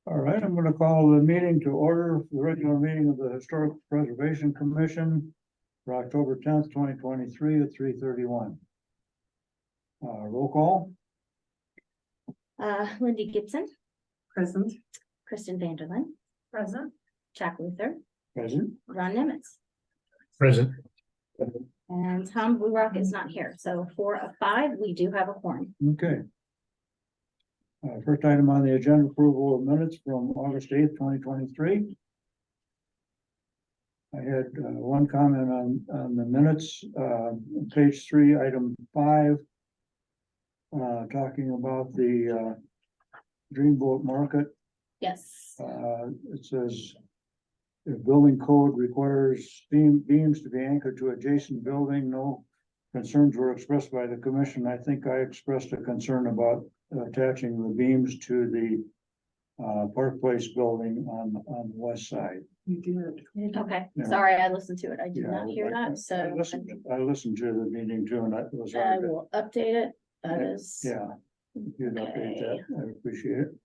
All right, I'm gonna call the meeting to order, the regular meeting of the Historic Preservation Commission for October 10th, 2023 at 3:31. Roll call. Lindy Gibson, Present. Kristen Vanderlyn, Present. Jack Luther, Present. Ron Nemitz, Present. and Tom Blue Rock is not here. So 4 of 5, we do have a quorum. Okay. First item on the agenda, approval of minutes from August 8th, 2023. I had one comment on the minutes, page 3, item 5. Talking about the Dreamboat Market. Yes. It says the building code requires beams to be anchored to adjacent building. No concerns were expressed by the commission. I think I expressed a concern about attaching the beams to the Park Place building on the west side. You did. Okay, Yeah. sorry, I listened to it. I did Yeah, not hear I that, so listened to the meeting too, and that was I hard to, will update it. That is. yeah. If you'd update Okay. that, I appreciate it.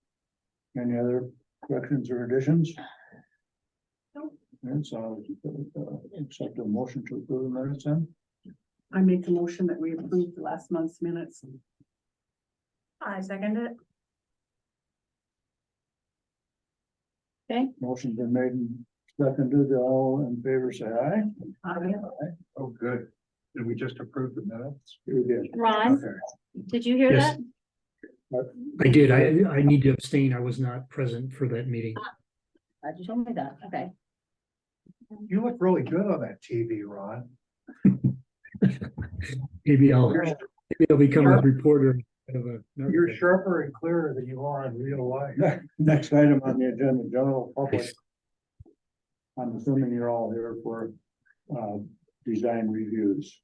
Any other corrections or additions? Nope. And so accept a motion to approve the minutes then. I make the motion that we approve the last month's minutes. I second it. Okay, Motion's been made and seconded. All in favor, say aye. Oh, good. Did we just approve the minutes? You did. Ron, Okay. did you hear Yes. that? I did. I need to abstain. I was not present for that meeting. Glad you told me that. Okay. You look really good on that TV, Ron. Maybe I'll become a reporter. You're sharper and clearer than you are in real life. Next item on the agenda, general public. I'm assuming you're all here for design reviews.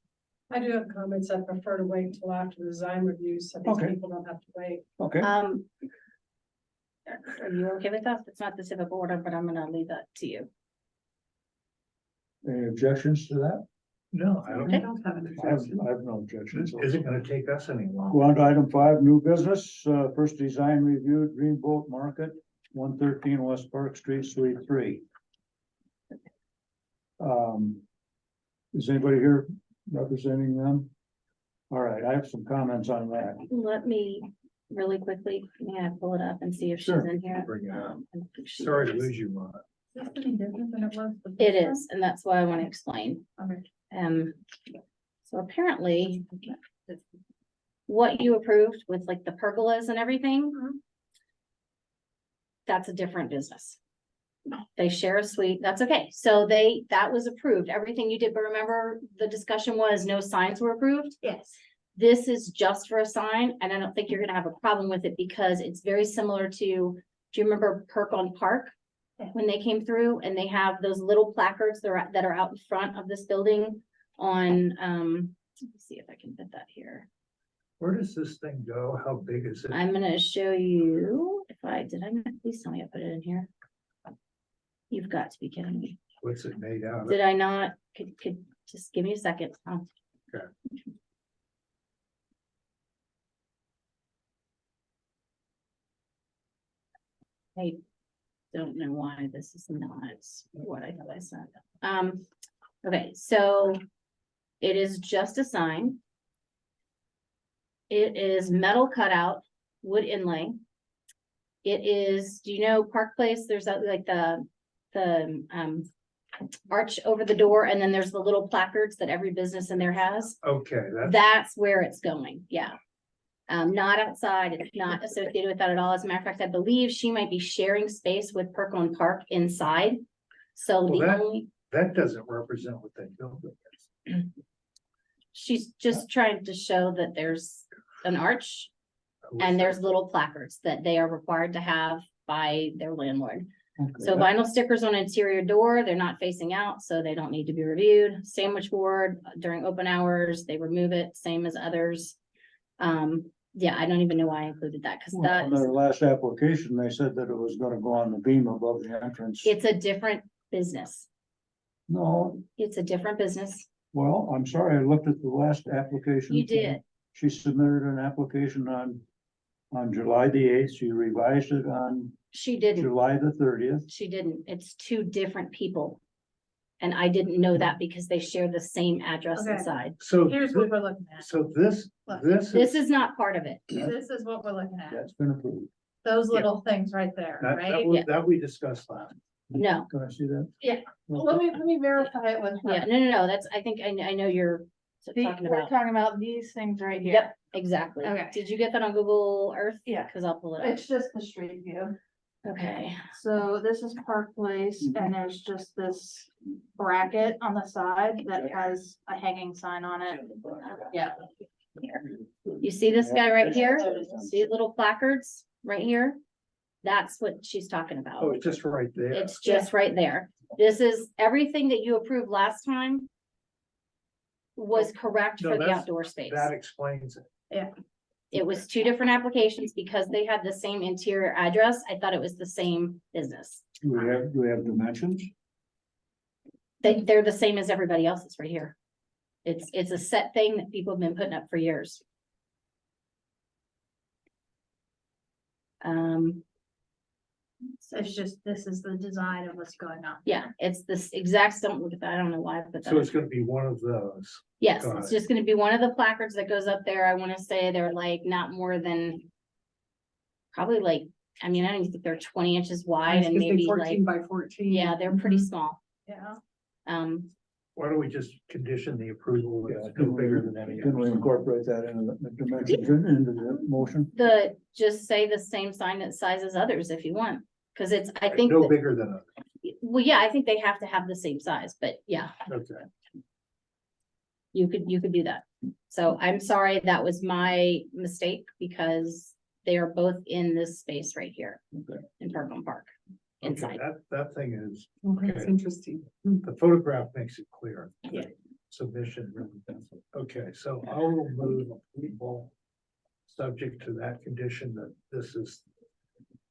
I do have comments. I prefer to wait till after the design reviews, so these Okay. people don't have to wait. Okay, Are you okay with that? It's not the civic order, but I'm gonna leave that to you. any objections to that? No, I don't. I don't have an I have objection. no objections. This isn't gonna take us any Go longer. on to item 5, new business, first design review, Dreamboat Market, 113 West Park Street, Suite 3. Is anybody here representing them? All right, I have some comments on that. Let me really quickly, may I pull it up and see if she's Sure. in here? Bring it up. I don't think she Sorry to is. lose you, Ron. Is this any different than it was? It is, and that's why I want to explain. Okay. So apparently. What you approved with like the pergolas and everything. That's a different business. They share a suite, that's okay, so that was approved, everything you did, but remember, the discussion was no signs were approved? Yes. This is just for a sign, and I don't think you're gonna have a problem with it, because it's very similar to, do you remember Perk on Park? Yeah. When they came through and they have those little placards that are out in front of this building on, let me see if I can fit that here. Where does this thing go? How big is it? I'm gonna show you, please tell me I put it in here. You've got to be kidding me. What's it made out of? Did I not? Could just give me a second. Okay. I don't know why this is not what I thought I said. Okay, so it is just a sign. It is metal cutout, wood inlay. It is, do you know Park Place? There's like the arch over the door, and then there's the little placards that every business in there has. Okay, That's where it's going, yeah. Not outside, it's not associated with that at all. As a matter of fact, I believe she might be sharing space with Perk on Park inside. So Well, the only, that doesn't represent what they built. she's just trying to show that there's an arch and there's little placards that they are required to have by their landlord. So vinyl stickers on interior door, they're not facing out, so they don't need to be reviewed. Sandwich board during open hours, they remove it, same as others. Yeah, I don't even know why I included that, because Well, on their last application, they said that it was gonna go on the beam above the entrance. it's a different business. No, It's a different business. well, I'm sorry, I looked at the last application. You did. She submitted an application on on July the 8th. She revised it on She didn't, July the 30th. she didn't. It's two different people. And I didn't know that because they share the same address Okay. inside. So, Here's what we're looking at. so this This is, is not part of it. This is what we're looking at. That's been approved. Those little things right there, that, right? that we discussed last. No, Can I see that? Yeah. Let me verify it with yeah, her. no, that's, I think, I know you're talking We're about. talking about these things right here. Yep, exactly. Okay. Did you get that on Google Earth? Yeah. Cause I'll pull it up. It's just the street view. Okay, So this is Park Place and there's just this bracket on the side that has a hanging sign on it. Yeah. you see this guy right here? See little placards right here? That's what she's talking Oh, about. it's just right there. It's just right there. This is everything that you approved last time was correct No, for the that's- outdoor space. That explains it. It was two different applications because they had the same interior address. I thought it was the same business. Do we have dimensions? They're the same as everybody else's right here. It's a set thing that people have been putting up for years. It's just, this is the design of what's going on. Yeah, it's this exact, don't look at that, I don't know why, but So it's gonna be one of those. yes, got it's it. just gonna be one of the placards that goes up there. I wanna say they're like not more than probably like, I mean, I don't even think they're 20 inches wide and maybe like, 14 by 14. yeah, they're pretty small. Yeah. Why don't we just condition the approval? Yeah, It's no bigger than any. Can we other. incorporate that into the dimensions into the motion? Just say the same sign that size as others if you want, cause it's, I think, No that- bigger than well, yeah, I think they have to have the same size, but yeah, others. Okay. you could do that. So I'm sorry, that was my mistake because they are both in this space right here Okay. in Purple Park Okay, inside. that thing is, That's interesting. the photograph makes it clear. Yeah. Submission really doesn't. Okay, so I will move approval. Subject to that condition that this is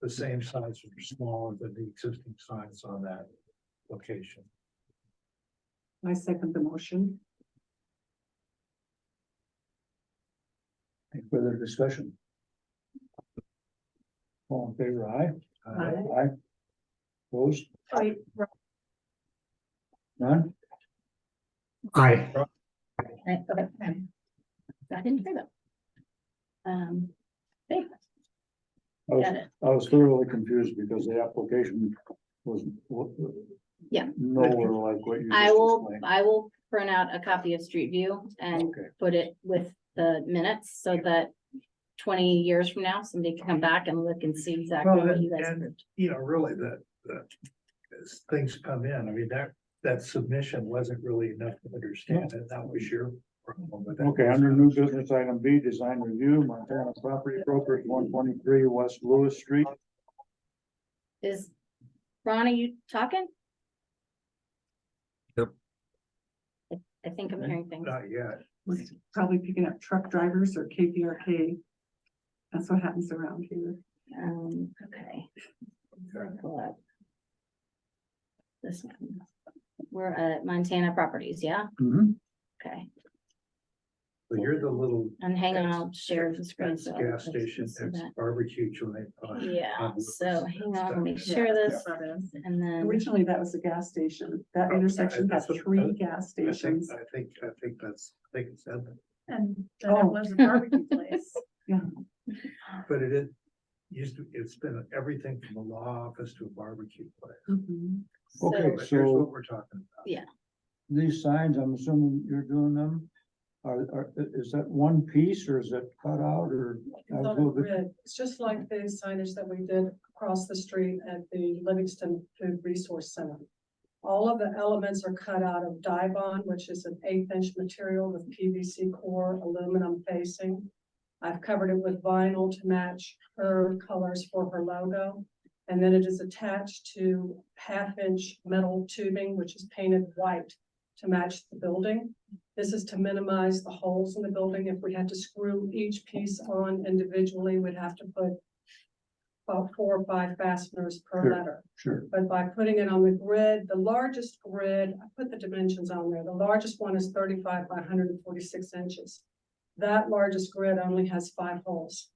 the same size or smaller than the existing signs on that location. I second the motion. Any further discussion? All in favor, aye? Aye. Opposed? Wait, None? Aye. Right, okay. I didn't hear that. Okay, I was, got it. I was thoroughly confused because the application was. Yeah. Nowhere like what you I just will, explained. I will print out a copy of Street View and Okay. put it with the minutes so that 20 years from now, somebody can come back and look and see exactly Well, what you guys and, approved. you know, really as things come in, I mean, that submission wasn't really enough to understand it. That was your problem with that. Okay, under new business item B, design review, Montana Property Brokers, 123 West Lewis Street. Is Ron, are you talking? Yep. I think I'm hearing things. Not yet. Was probably picking up truck drivers or KPRK. That's what happens around here. Okay. Pull up. This one. We're at Montana Properties, yeah? Okay, So you're the little. and hang on, I'll share the screen. That's so gas I can station, see that's that. barbecue joint. Yeah, so hang on, let me Yeah, share this that is. and then, Originally, that was a gas station. That Oh, intersection has that's what- 3 gas I think stations. it said that, and then it Oh. was a barbecue place. but it is. It's been everything from a law office to a barbecue place. Mhm. Okay. so, But here's So- what we're talking about. These signs, I'm assuming you're doing them. Is that one piece or is it cut out or? It's I was a on a little bit- grid. It's just like the signage that we did across the street at the Livingston Food Resource Center. All of the elements are cut out of Dibond, which is an 1/8 material with PVC core, aluminum facing. I've covered it with vinyl to match her colors for her logo. And then it is attached to 1/2 metal tubing, which is painted white to match the building. This is to minimize the holes in the building. If we had to screw each piece on individually, we'd have to put about 4 or 5 fasteners per Sure. letter. Sure, But by putting it on the grid, the largest grid, I put the dimensions on there. The largest one is 35 by 146 inches. That largest grid only has 5 holes.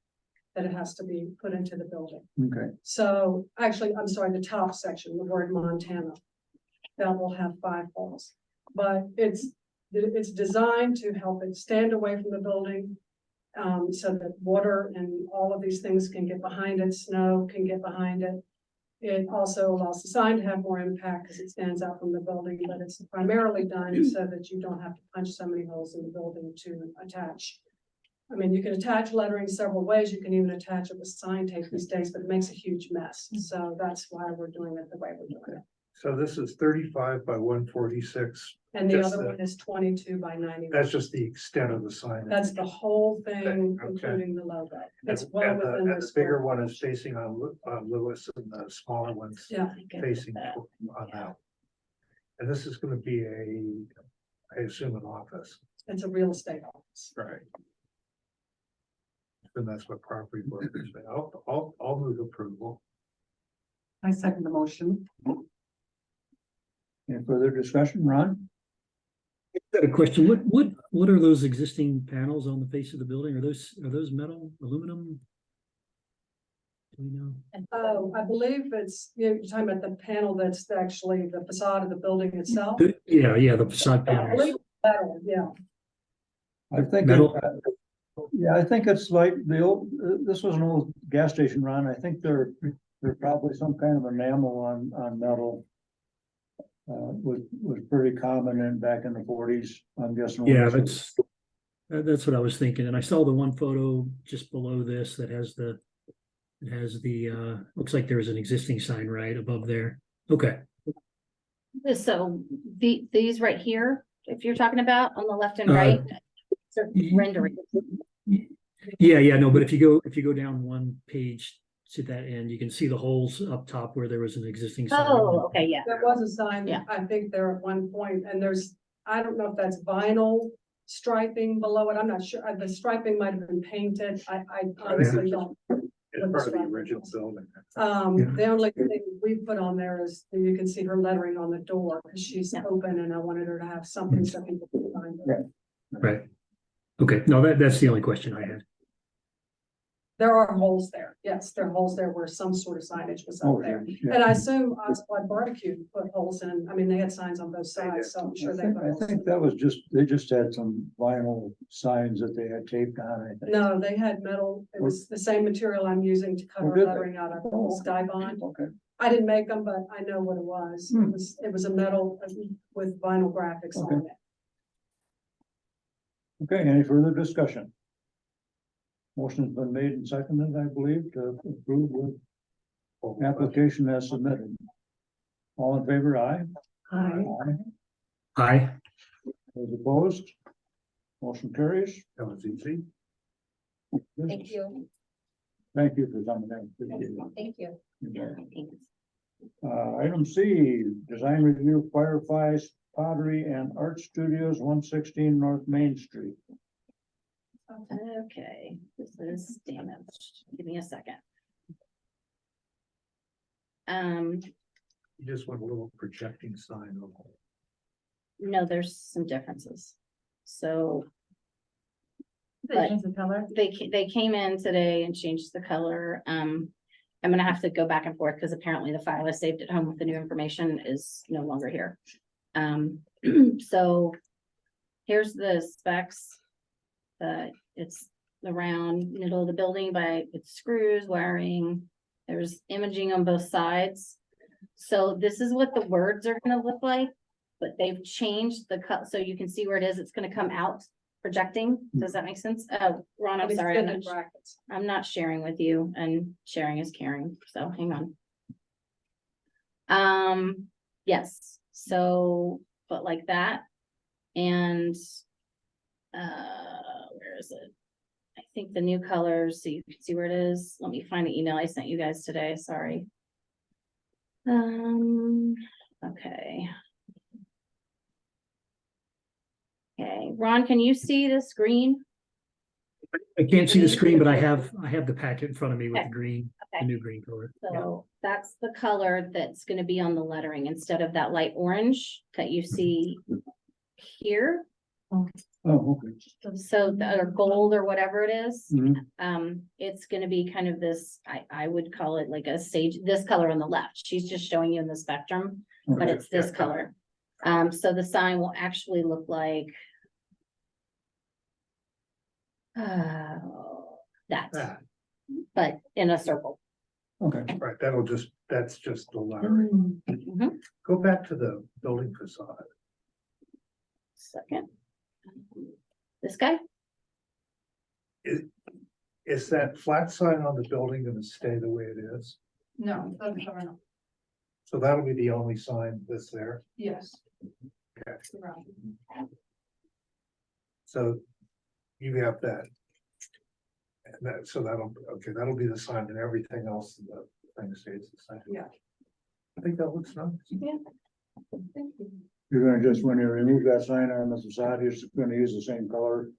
that it has to be put into the building. Okay, So actually, I'm sorry, the top section, the word Montana, that will have 5 holes. But it's designed to help it stand away from the building. So that water and all of these things can get behind it, snow can get behind it. It also allows the sign to have more impact because it stands out from the building, but it's primarily done so that you don't have to punch so many holes in the building to attach. I mean, you can attach lettering several ways. You can even attach it with sign tape these days, but it makes a huge mess. So that's why we're doing it the way we're doing it. So this is 35 by 146. And the Just other the- one is 22 by 90. That's just the extent of the sign. That's the whole thing, Okay. including the logo. And It's well and within the the bigger square. one is facing on Lewis and the smaller one's Yeah, I get facing that. on that. And this is gonna be I assume an office. it's a real estate office. Right. And that's what property brokers say. I'll move approval. I second the motion. any further discussion, Ron? Got a question. What are those existing panels on the face of the building? Are those metal, aluminum? Do we know? Oh, I believe you're talking about the panel that's actually the facade of the building itself. Yeah, the facade I panels. believe metal, yeah. I think, Metal? yeah, I think it's like the old, this was an old gas station, Ron. I think they're probably some kind of enamel on metal. Was pretty common back in the 40s, I'm guessing. Yeah, that's what I was thinking. And I saw the one photo just below this that has the looks like there's an existing sign right above there. Okay. So these right here, if you're talking about on the left and Uh, right, are rendering. Yeah, no, but if you go down one page to that end, you can see the holes up top where there was an existing sign. Oh, okay, yeah. There was a sign, Yeah. I think there at one point, and I don't know if that's vinyl striping below it. I'm not sure. The striping might have been painted. I honestly don't. It's part of the original building. Yeah. The only thing we put on there is you can see her lettering on the door because she's Yeah. open and I wanted her to have something so people can find her. Right. Okay, no, that's the only question I had. There are holes there. Yes, there are holes there where some sort of signage was Oh, up there. yeah. And I assume Oxford Barbecue put holes in. I mean, they had signs on both sides, so I'm sure they put I holes in. think that was they just had some vinyl signs that they had taped on, I think. No, they had metal. It was the same material I'm using to Oh, cover did they? lettering out of Oh, Sky Bond. Okay, I didn't make them, but I know what it was. Hmm. It was a metal with vinyl graphics on Okay. it. okay, any further discussion? Motion's been made and seconded, I believe, to approve the application as submitted. All in favor, aye? Aye. Aye. Those opposed? Motion carries. That was easy. Thank you. Thank you for coming in. Appreciate it. Thank you. Thanks. Item C, design review Fireflies Pottery and Art Studios, 116 North Main Street. Okay, this is damaged. Give me a second. You just want a little projecting sign on it. No, there's some differences. So They But- change the color? they came in today and changed the color. I'm gonna have to go back and forth because apparently the file I saved at home with the new information is no longer here. So here's the specs. It's the round middle of the building by its screws, wiring. There's imaging on both sides. So this is what the words are gonna look like, but they've changed the cut, so you can see where it is. It's gonna come out projecting. Does that make sense? Oh, Ron, I'm It's sorry. in the brackets. I'm not sharing with you, and sharing is caring, so hang on. Yes, so, but like that, and where is it? I think the new colors, so you can see where it is. Let me find the email I sent you guys today, sorry. Okay. Okay, Ron, can you see the screen? I can't see the screen, but I have the packet in front of me with Okay. the green, the Okay. new green color. Yeah. So that's the color that's gonna be on the lettering instead of that light orange that you see here. Oh, okay. So, or gold or whatever it is. Mhm. It's gonna be kind of this, I would call it like a sage, this color on the left. She's just showing you in the spectrum, but Okay. it's this color. So the sign will actually look like that, That, but in a circle. Okay. right, that's just the lettering. Mhm. Go back to the building facade. Second. This guy? Is that flat sign on the building gonna stay the way it is? No, that's all right. So that'll be the only sign that's there. Yes. Okay. Right. So you have that. And that, so that'll be the sign and everything else in the thing stays the same. Yeah. I think that looks nice. You're gonna just, when you remove that sign on the facade, you're just gonna use the same color?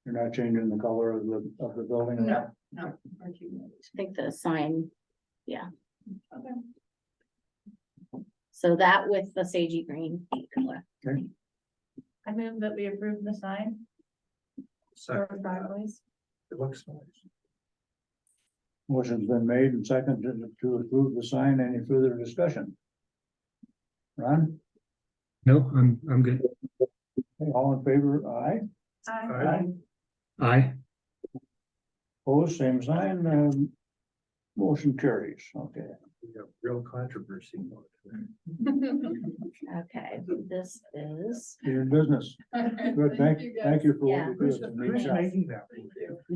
You're not changing the color of the building? No. No. I think the sign, yeah. So that with the sagey green color. I move that we approve the sign So for driveways. it looks nice. Motion's been made and seconded to approve the sign. Any further discussion? Ron, No, I'm good. Okay, all in favor, aye? Aye. Aye. Aye. Opposed, same sign, motion carries, okay. We have real controversy. on Okay, this is, Your business, good, thank you for Yeah. what you it. do. Who's making that?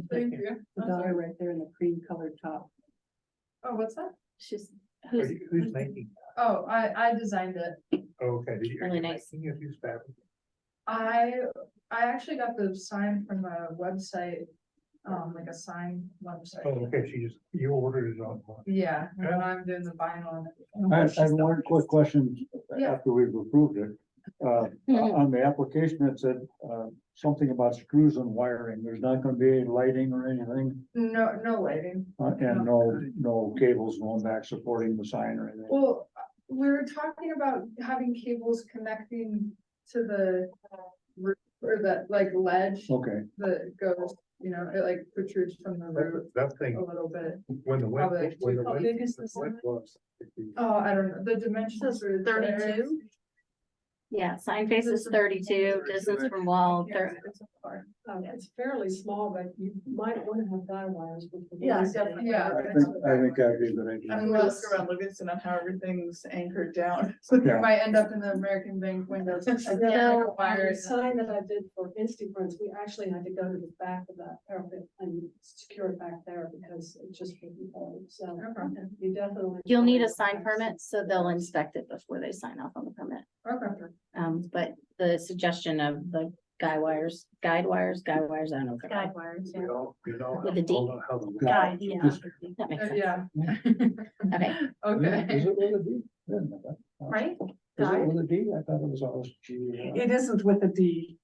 Thank you. The guy right there in the cream colored top. Oh, what's that? she's, Who's who's, making? Oh, I designed it. That? Okay. Are Really you nice. making it? Who's fabric? I actually got the sign from a website, like a sign website. Oh, okay, you ordered it online. Yeah, and then I'm doing the vinyl and everything. I have one quick question Yeah. after we've approved it. On the application, it said, something about screws and wiring. There's not gonna be any lighting or anything, No lighting. and no cables going back supporting the sign or anything. Well, we were talking about having cables connecting to the roof or that like ledge Okay, that goes, it like protrudes from the roof That a thing, little bit. when the wind, Probably when the how wind, big is the this wind one? blows, it'd be- Oh, I don't know, the dimensions are. 32? yeah, sign face is 32, distance from wall, It's fairly small, but you might want to have guy wires. Yeah, definitely. Yeah. I think that'd be a good idea. I'm gonna look around Livingston on how everything's anchored down. So Yeah. you might end up in the American Bank windows. The Wires. sign that I did for Insty Prints, we actually had to go to the back of that parapet and secure it back there because it just wouldn't hold, so you definitely. You'll need a sign permit, so they'll inspect it before they sign off on the permit. Okay. But the suggestion of the guide wires, I don't know. if they're Guide called. wires, You know, With a D. hold on, how the- Guide, yeah. That makes sense. Yeah. Okay, Okay. Is it with a D? Yeah, no, Right? Is it with a D? I thought it was always G. It isn't with a D.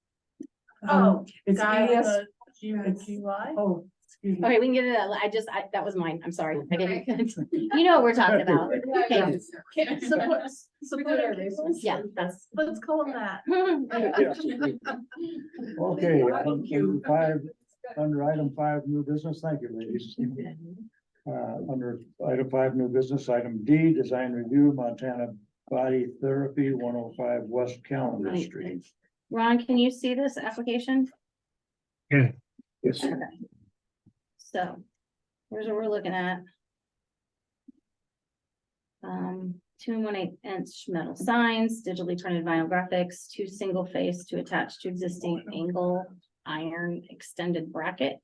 Oh, It's Guide with ES. a G-Y? Oh, excuse me. okay, we can get it, that was mine, I'm sorry. I didn't, you know what we're talking about. Okay. Support cables? Yeah, that's. Let's call them that. Okay, under item 5, new business, thank you, ladies. Under item 5, new business, item D, design review, Montana Body Therapy, 105 West Calendar Street. Ron, can you see this application? Yeah. Yes. Okay. So, here's what we're looking at. 2.18-inch metal signs, digitally printed vinyl graphics, 2 single face to attach to existing angle iron extended bracket.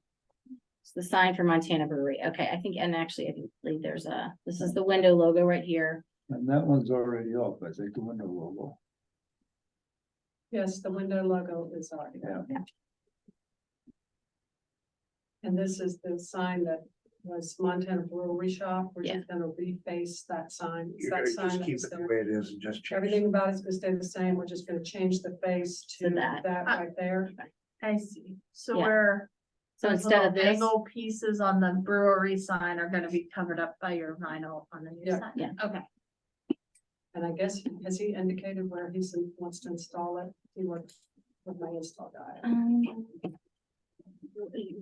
It's the sign for Montana Brewery. Okay, I believe there's this is the window logo right here. And that one's already up, I think, the window logo. Yes, the window logo is already there. Yeah. And this is the sign that was Montana Brewery Shop. We're Yeah. just gonna reface that sign. It's You that gotta sign just that keep was it the there. way it is and just change. Everything about it's gonna stay the same. We're just gonna change the face to To that. that right there. I see. So Yeah. we're. So those instead of little this, angle pieces on the brewery sign are gonna be covered up by your vinyl on the new Yeah. sign. Yeah. Okay. And I guess, has he indicated where he wants to install it? He would. with my install guy.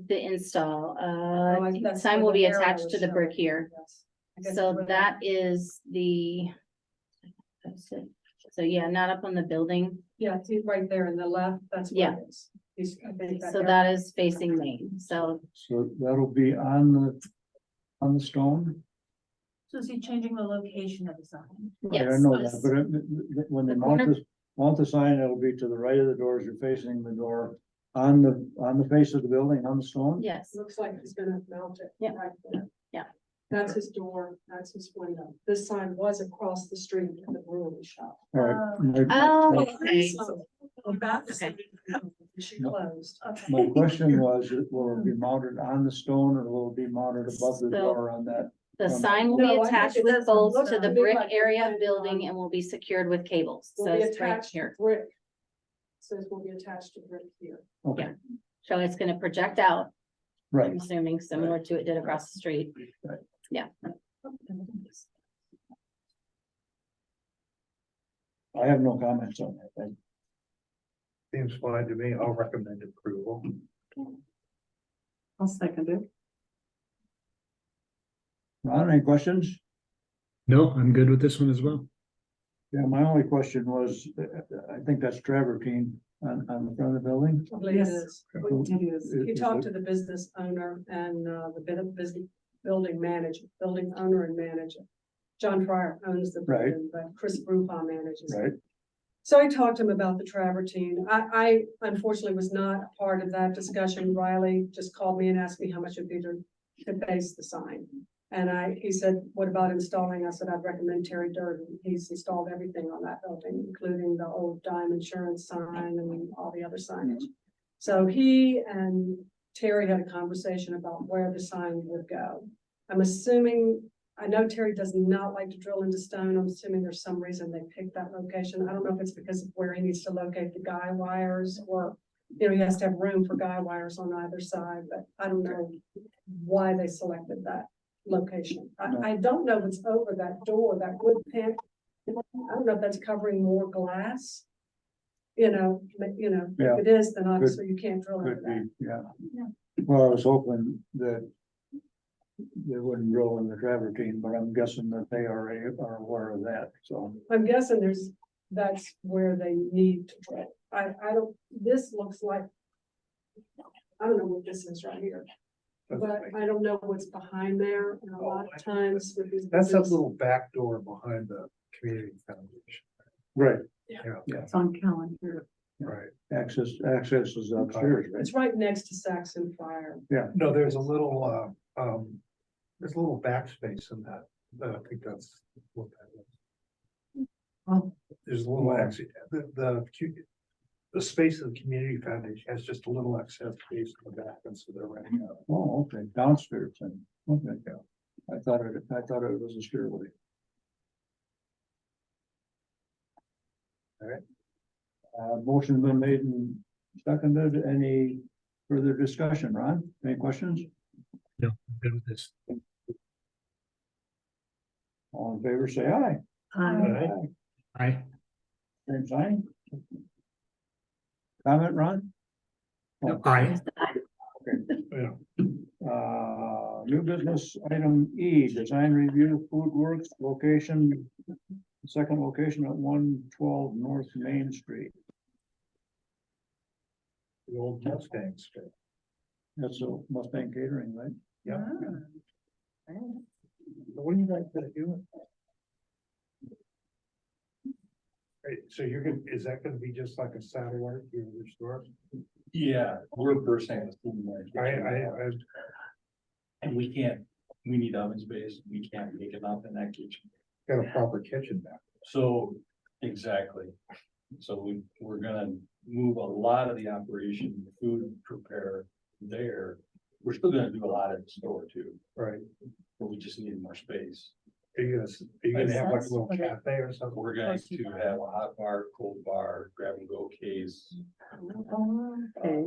The install, That's sign where will the be arrow attached is to the brick showing. here. Yes. I guess So where that is the. So yeah, not up on the building. Yeah, see right there in the left, that's where it is. I think So arrow- that is facing Main. So So that'll be on the stone? So is he changing the location of the sign? I yes, know that, but when they The mount corner- mount the sign, it'll be to the right of the doors, you're facing the door on the face of the building, on the stone? yes, Looks like he's gonna mount it. Yeah. right there. Yeah. That's his door, that's his window. This sign was across the street at the brewery shop. All right. Oh, My- okay. So, about the Okay. same, she closed. My question was, will it be mounted on the stone or will it be mounted above the So- door on that? the sign will be No, I think attached it with doesn't bolts look to the to me brick like area you're of planning building on- and will be secured with cables. Will be Says right attached to here. brick. Says will be attached to brick here. Okay, So it's gonna project out, I'm right. assuming similar to it did across the street. Right. Yeah. I have no comments on that. Seems fine to me. I'll recommend approval. I'll second it. Ron, any questions? No, I'm good with this one as well. Yeah, my only question was, I think that's travertine on the front of the building. I believe it Yes. is. It is. He talked to the business owner and the business building manager, building owner and manager. John Fryer owns the Right. building, but Chris Brubaugh manages. it. Right, So I talked to him about the travertine. I unfortunately was not a part of that discussion. Riley just called me and asked me how much it'd be to base the sign. And he said, what about installing? I said, I'd recommend Terry Durden. He's installed everything on that building, including the old Dime Insurance sign and all the other signage. So he and Terry had a conversation about where the sign would go. I'm assuming, I know Terry does not like to drill into stone. I'm assuming there's some reason they picked that location. I don't know if it's because of where he needs to locate the guy wires or, he has to have room for guy wires on either side, but I don't know why they selected that location. I don't know what's over that door, that wood pan. I don't know if that's covering more glass. Yeah. If it is, then obviously you can't drill into could that. be, yeah. Well, I was hoping that they wouldn't drill in the travertine, but I'm guessing that they already are aware of that, so. I'm guessing that's where they need to drill. I don't, this looks like. I don't know what this is right here, but I don't know what's behind there, and a lot of times with these. That's a business- little back door behind the community foundation. Right. Yeah. It's on calendar. Right. Access is upstairs, right? It's right next to Saxon Fire. No, there's a little backspace in that. I think that's what that is. Oh. There's a little actually, the space of the community foundation has just a little excess space in the back, and so they're renting out. Oh, okay, downstairs then, okay, yeah. I thought it was a stairway. All right. Motion been made and seconded. Any further discussion, Ron? Any questions? No, I'm good with this. All in favor, say aye. Aye. Same sign. Comment, Ron? Aye. Yeah. New business item E, design review, food works, location, second location at 112 North Main Street. The old Mustang Street. That's a Mustang Catering, right? Yeah. What are you guys gonna do? Right, so is that gonna be just like a satellite, your store? Yeah, we're bursting the food market. And we need oven space, we can't make enough in that kitchen. Got a proper kitchen back. So, exactly. So we're gonna move a lot of the operation, food prepare there. We're still gonna do a lot at the store too, Right. but we just need more space. Are you gonna have like a little cafe or something? We're going to have a hot bar, cold bar, grab and go case. Okay.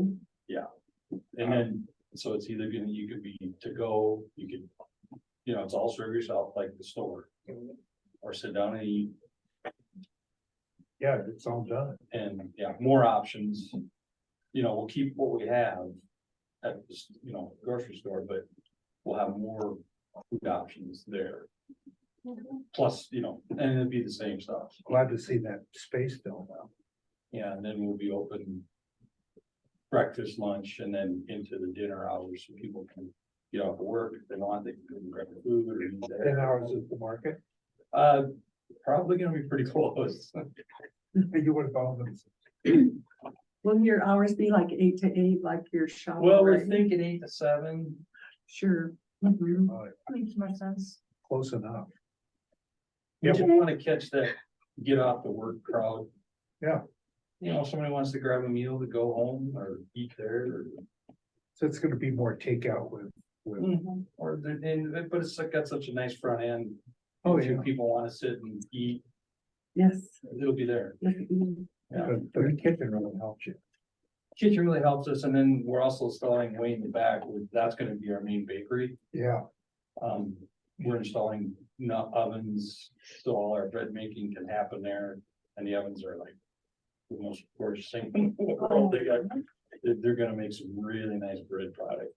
And then, so it's either you could be to go, you could, it's all serve yourself like the store. Or sit down and eat. Yeah, it's all done. And yeah, more options. You know, we'll keep what we have at the, grocery store, but we'll have more food options there. Plus, and it'll be the same stuff. Glad to see that space filled up. Yeah, and then we'll be open breakfast, lunch, and then into the dinner hours, so people can get off of work if they want, they can go and grab the food or eat 10 there. hours at the market. Probably gonna be pretty close. You would have found them. Will your hours be like 8 to 8, like your shop? Well, we're right? thinking 8 to 7. Sure. Mhm. Makes more sense. Close enough. Yeah, we wanna catch that, get off the work crowd. Yeah. Somebody wants to grab a meal to go home or eat there, So it's gonna be more takeout with, but it's like got such a nice front end. Oh, If yeah. people wanna sit and eat, Yes. it'll be there. Look at you. Yeah. but the kitchen really helps you. Kitchen really helps us, and then we're also installing way in the back, that's gonna be our main bakery. Yeah, We're installing nut ovens, so all our bread making can happen there, and the ovens are like the most gorgeous thing in the world. They're gonna make some really nice bread product.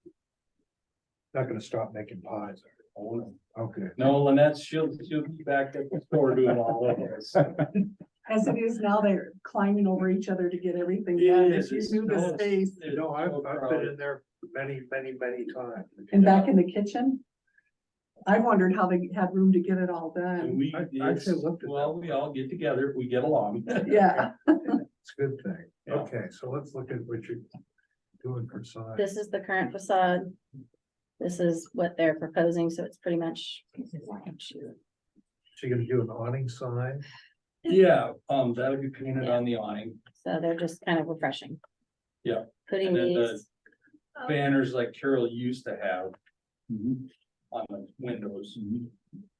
not gonna stop making pies. Oh, no. Okay. No, Lynette, she'll be back at the store doing all of this. As it is now, they're climbing over each other to get everything It done. is, If you it's knew the so- space. it's No, I've so been crowded. in there many times. And back in the kitchen? I wondered how they had room to get it all And done. we, I it's- actually looked at well, that. we all get together, we get along. Yeah. It's a good thing. Yeah. Okay, so let's look at what you're doing for sign. This is the current facade. This is what they're proposing, so it's pretty much. So you're gonna do an awning sign? Yeah, that'll be painted on the awning, So they're just kind of refreshing. Yeah. Putting And then these, banners like Carol used to have Mhm. on the windows.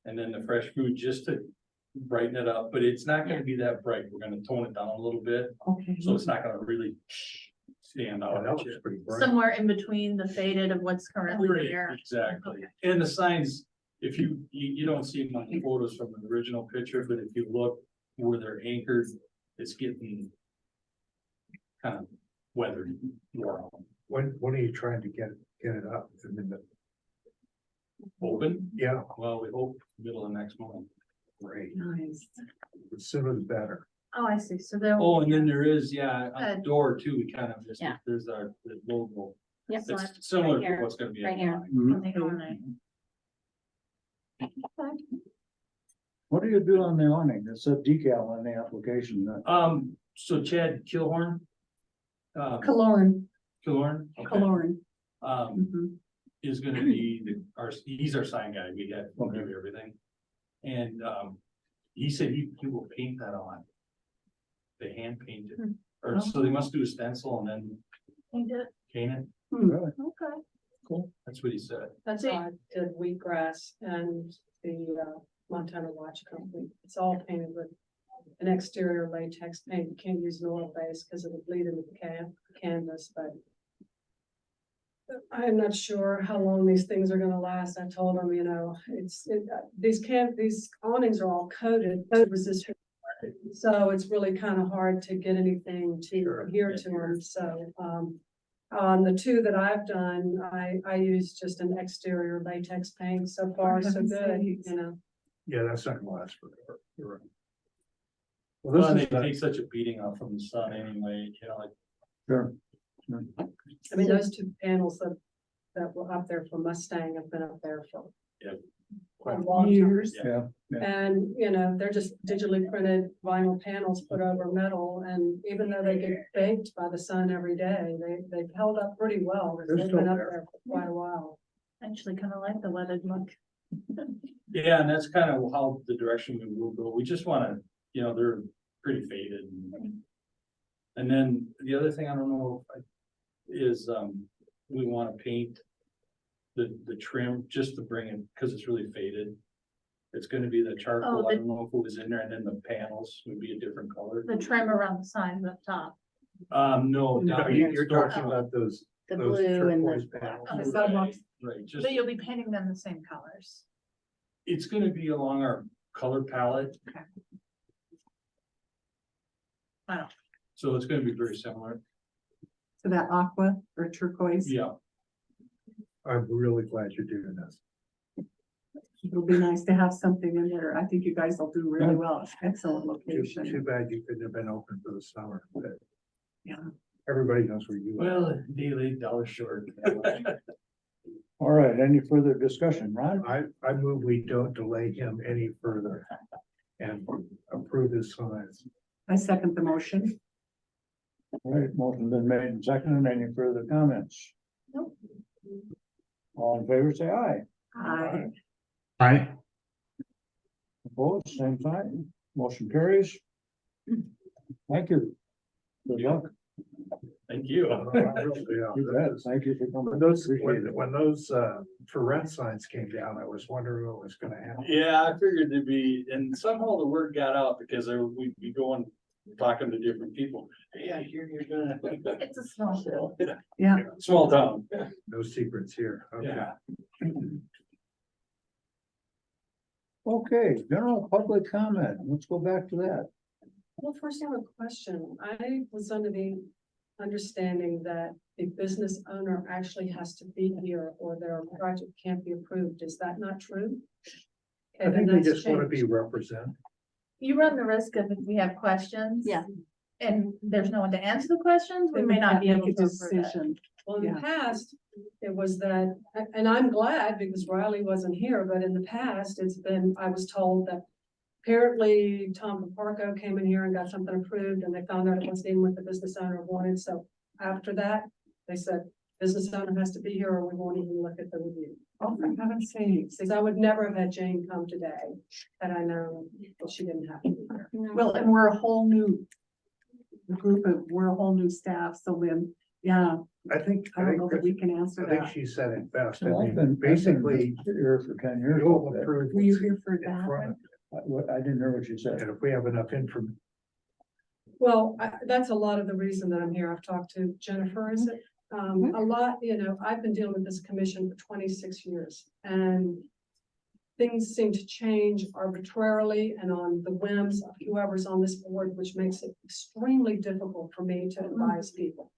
And then the fresh food just to brighten it up, but it's not gonna be that bright. We're gonna tone it down a little bit, Okay. so it's not gonna really stand Oh, out. that at looks you. pretty bright. Somewhere in between the faded of what's currently Right, there. exactly. And the signs, if you don't see my photos from the original picture, but if you look where they're anchored, it's getting kind of weathered. More When are you trying to get it up? I mean, open. yeah, Well, we hope middle of next month. great. Nice. The sooner the better. Oh, I see. So there. Oh, and then there is, yeah, on the Uh, door too, we kind of just, Yeah. there's our the logo. yep, So It's similar right to here, what's gonna be. right on here. the line. Mhm. on the awning. What do you do on the awning? It's a decal on the application. So Chad Kilhorn. Kaloran, Kilhorn. okay, Kaloran. Um, Mhm. is gonna be he's our sign guy, we have, we'll Okay. give you everything. And, he said he will paint that on. They hand paint it, or so they must do a stencil and then Paint it. paint it, Really? Okay. cool, that's what he said. That's how I did wheatgrass and the Montana Watch Company. It's all painted with an exterior latex paint. You can't use an oil base because it'll bleed into the canvas, but I'm not sure how long these things are gonna last. I told them, these awnings are all coated, code resistant. So it's really kind of hard to get anything to Sure, adhere yeah, to them, so, on the two that I've done, I used just an exterior latex paint, so far, so heaven's good, sakes. Yeah, that's not gonna last forever. You're right. Well, Well, this they is, take such a beating off from the sun anyway, like, sure. I mean, those two panels that were up there for Mustang have been up there for Yeah. quite a long time. Years. Yeah, And, they're just digitally printed vinyl panels put over metal, and even though they get baked by the sun every day, they've held up pretty well. They're They've still been up there. there for quite a while. Actually, kind of like the weathered look. yeah, and that's kind of how the direction we will go, we just wanna, they're pretty faded. And then the other thing, I don't know, is, we wanna paint the trim just to bring it, cause it's really faded. It's gonna be the charcoal, Oh, I the- don't know if it was in there, and then the panels would be a different color. The trim around the signs up top. No, No, down you're here, talking about those the those blue and turquoise the. panels. Oh, The sidewalks. right, just, But you'll be painting them the same colors. it's gonna be along our color palette. Okay. So it's gonna be very similar. To that aqua or turquoise. Yeah. I'm really glad you're doing this. It'll be nice to have something in there. I think you guys will do really well. It's excellent Too location. bad you couldn't have been open for the summer, but Yeah. everybody knows where you are. Well, daily dollar short. All right, any further discussion, Ron? I move we don't delay him any further and approve his signs. I second the motion. All right, motion been made and seconded. Any further comments? Nope. All in favor, say aye. Aye. Aye. Opposed, same sign. Motion carries. Thank you. Good luck. Thank you. Yeah, You bet. Thank you for coming. When those, Appreciate it. when those, for rent signs came down, I was wondering what was gonna happen. Yeah, I figured there'd be, and somehow the word got out because we'd be going, talking to different people. Hey, I hear you're gonna. It's a small bill. Yeah. Small town. No secrets here. Okay. Yeah. Okay, general public comment. Let's go back to that. Well, first I have a question. I was under the understanding that the business owner actually has to be here or their project can't be approved. Is that not true? I Okay, then think they that's just want to be changed. represented. You run the risk of if we have questions. Yeah. And there's no one to answer the questions, we Then may we not can't be able make to a approve it. decision. Well, in Yeah. the past, it was that, and I'm glad because Riley wasn't here, but in the past, it's been, I was told that apparently Tom Paparco came in here and got something approved and they found out it wasn't even what the business owner wanted. So after that, they said, business owner has to be here or we won't even look at the review. Oh, for heaven's sakes. Because I would never have had Jane come today had I known that she didn't have to be here. Well, and we're a whole new we're a whole new staff, so then, yeah, I think, I don't know that we can answer I think that. she said it best. I Well, I've mean, been basically, here for 10 years. you'll approve. Were you here for in that front one? of I didn't hear what you it. said. And if we have enough information, Well, that's a lot of the reason that I'm here. I've talked to Jennifer, is it? A lot, I've been dealing with this commission for 26 years and things seem to change arbitrarily and on the whims of whoever's on this board, which makes it extremely difficult for me to advise people.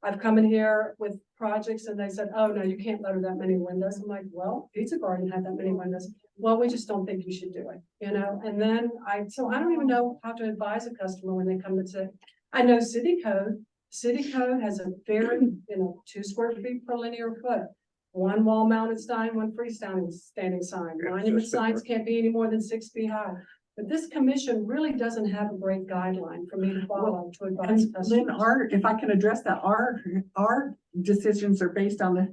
I've come in here with projects and they said, oh, no, you can't letter that many windows. I'm like, well, Pizza Garden had that many windows. Well, we just don't think you should do it, and then so I don't even know how to advise a customer when they come and say, I know city code has a very, 2 square feet per linear foot. 1 wall mounted sign, 1 freestanding standing sign. Yeah, Monument just been signs work- can't be any more than 6 feet high. But this commission really doesn't have a great guideline for me to follow to advise And customers. Lynn, if I can address that, our decisions are based on the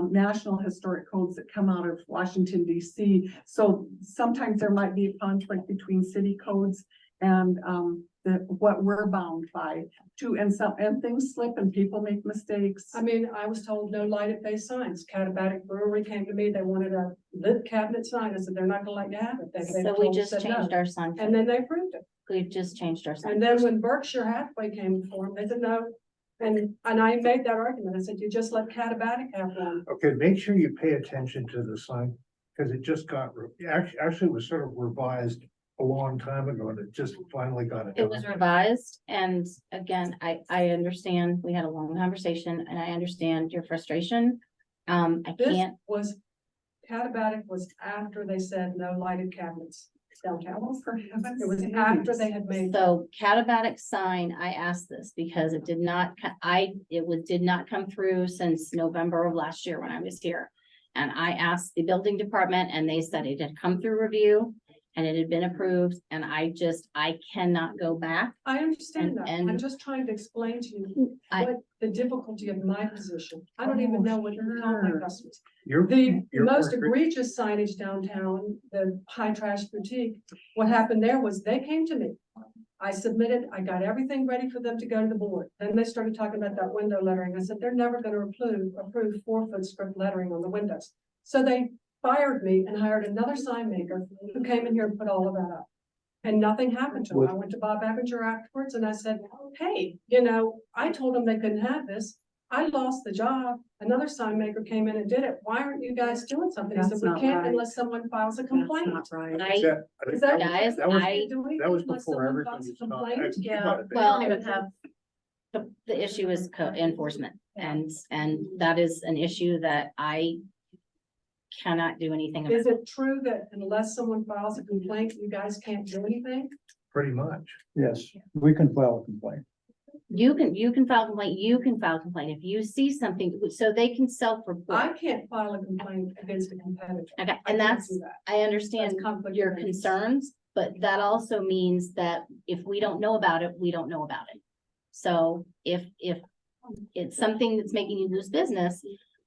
national historic codes that come out of Washington DC. So sometimes there might be a conflict between city codes and what we're bound by too. And things slip and people make mistakes. I mean, I was told no lighted face signs. Catabatic Brewery came to me, they wanted a lit cabinet sign. I said, they're not gonna let you have it. They So we told- just said no. changed our sign. And then they approved it. We've just changed our sign. And then when Berkshire Hathaway came before them, they said no. And I made that argument. I said, you just let Catabatic have one. okay, make sure you pay attention to the sign, because it just got, actually it was sort of revised a long time ago, and it just finally got it. It was revised, and again, I understand, we had a long conversation, and I understand your frustration. I This can't, was, Catabatic was after they said no lighted cabinets downtown. For heaven's It was sakes. after they had made. so Catabatic sign, I asked this because it did not, did not come through since November of last year when I was here. And I asked the building department and they said it had come through review and it had been approved, and I cannot go back. I understand that. And- I'm just trying to explain to you I- what the difficulty of my position. I don't even know what to tell my sure. customers. You're, The you're most more- egregious signage downtown, the High Trash Boutique, what happened there was they came to me. I submitted, I got everything ready for them to go to the board. Then they started talking about that window lettering. I said, they're never gonna approve 4-foot script lettering on the windows. So they fired me and hired another sign maker who came in here and put all of that up. And nothing happened to them. I went to Bob Ebinger afterwards and I said, hey, I told them they couldn't have this. I lost the job. Another sign maker came in and did it. Why aren't you guys doing something? He said, That's we not can't right. unless someone files a That's complaint. not right. I, Is that, Guys, that was- I, That was before everything was done. Yeah. We Well- don't even have, the issue is enforcement, and that is an issue that I cannot do anything about. is it true that unless someone files a complaint, you guys can't do anything? Pretty much. Yes, we can file a complaint. You can file a complaint, you can file a complaint if you see something, so they can I self-report. can't file a complaint against a competitor. Okay, I and can't that's, do that. I understand That's conflict of your interest. concerns, but that also means that if we don't know about it, we don't know about it. So if it's something that's making you lose business,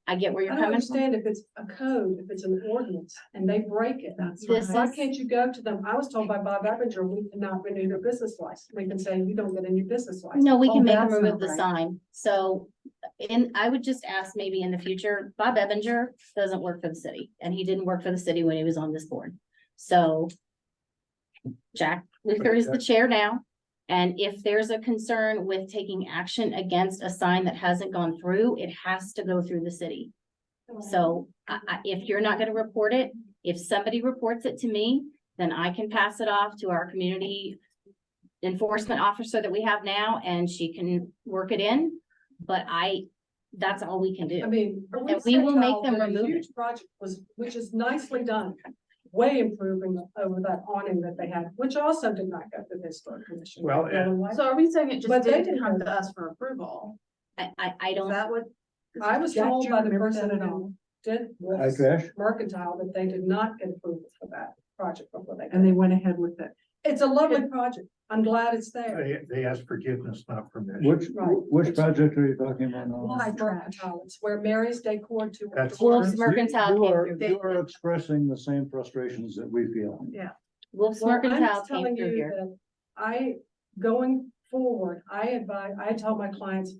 I get where I you're don't coming from. understand if it's a code, if it's an ordinance, and they break it. That's This right. Why is- can't you go to them? I was told by Bob Epinger, we cannot renew their business license. We can say, you don't get a new business license. No, we Oh, can make them that's remove not the right. sign. So, I would just ask maybe in the future, Bob Ebinger doesn't work for the city, and he didn't work for the city when he was on this board. So Jack Luther is the chair now, and if there's a concern with taking action against a sign that hasn't gone through, it has to go through the city. So if you're not gonna report it, if somebody reports it to me, then I can pass it off to our community enforcement officer that we have now, and she can work it in. But that's all we can I do. mean. And we will make them Central did a remove it. Huge project which is nicely done, way improving over that awning that they had, which also did not go to the historic commission. Well, so are we saying it But just they didn't didn't come have- to us for approval? I Is don't, that what? I was Jack, told do you by the remember person that at who all? did Hi, this Trish. Mercantile that they did not get approval for that project before they. And they went ahead with it. It's a lovely project. I'm glad it's there. They asked forgiveness, not permission. Right. Which project are you talking about now? Why? Mercantile, it's where Mary's Decor to. That's- Wolf's You- Mercantile you came are- through. You are expressing the same frustrations that we feel. Wolf's Well, I'm Mercantile just came telling through you here. that going forward, I tell my clients,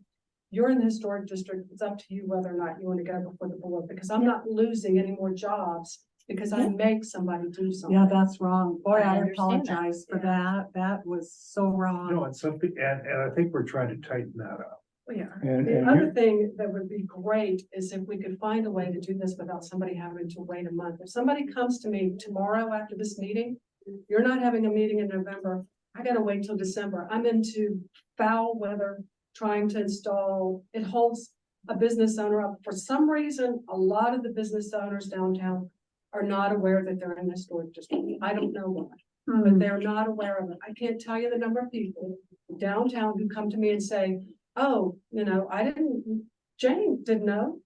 you're in the historic district, it's up to you whether or not you want to go before the board, because I'm not losing any more jobs because I make somebody do something. Yeah, that's wrong. Boy, I I understand that. apologize for that. That was so wrong. No, it's something, and I think we're trying to tighten that up. Yeah. And, The and other you, thing that would be great is if we could find a way to do this without somebody having to wait a month. If somebody comes to me tomorrow after this meeting, you're not having a meeting in November, I gotta wait till December. I'm into foul weather, trying to install, it holds a business owner up. For some reason, a lot of the business owners downtown are not aware that they're in the historic district. I don't know why, but Hmm. they're not aware of it. I can't tell you the number of people downtown who come to me and say, oh, Jane didn't know.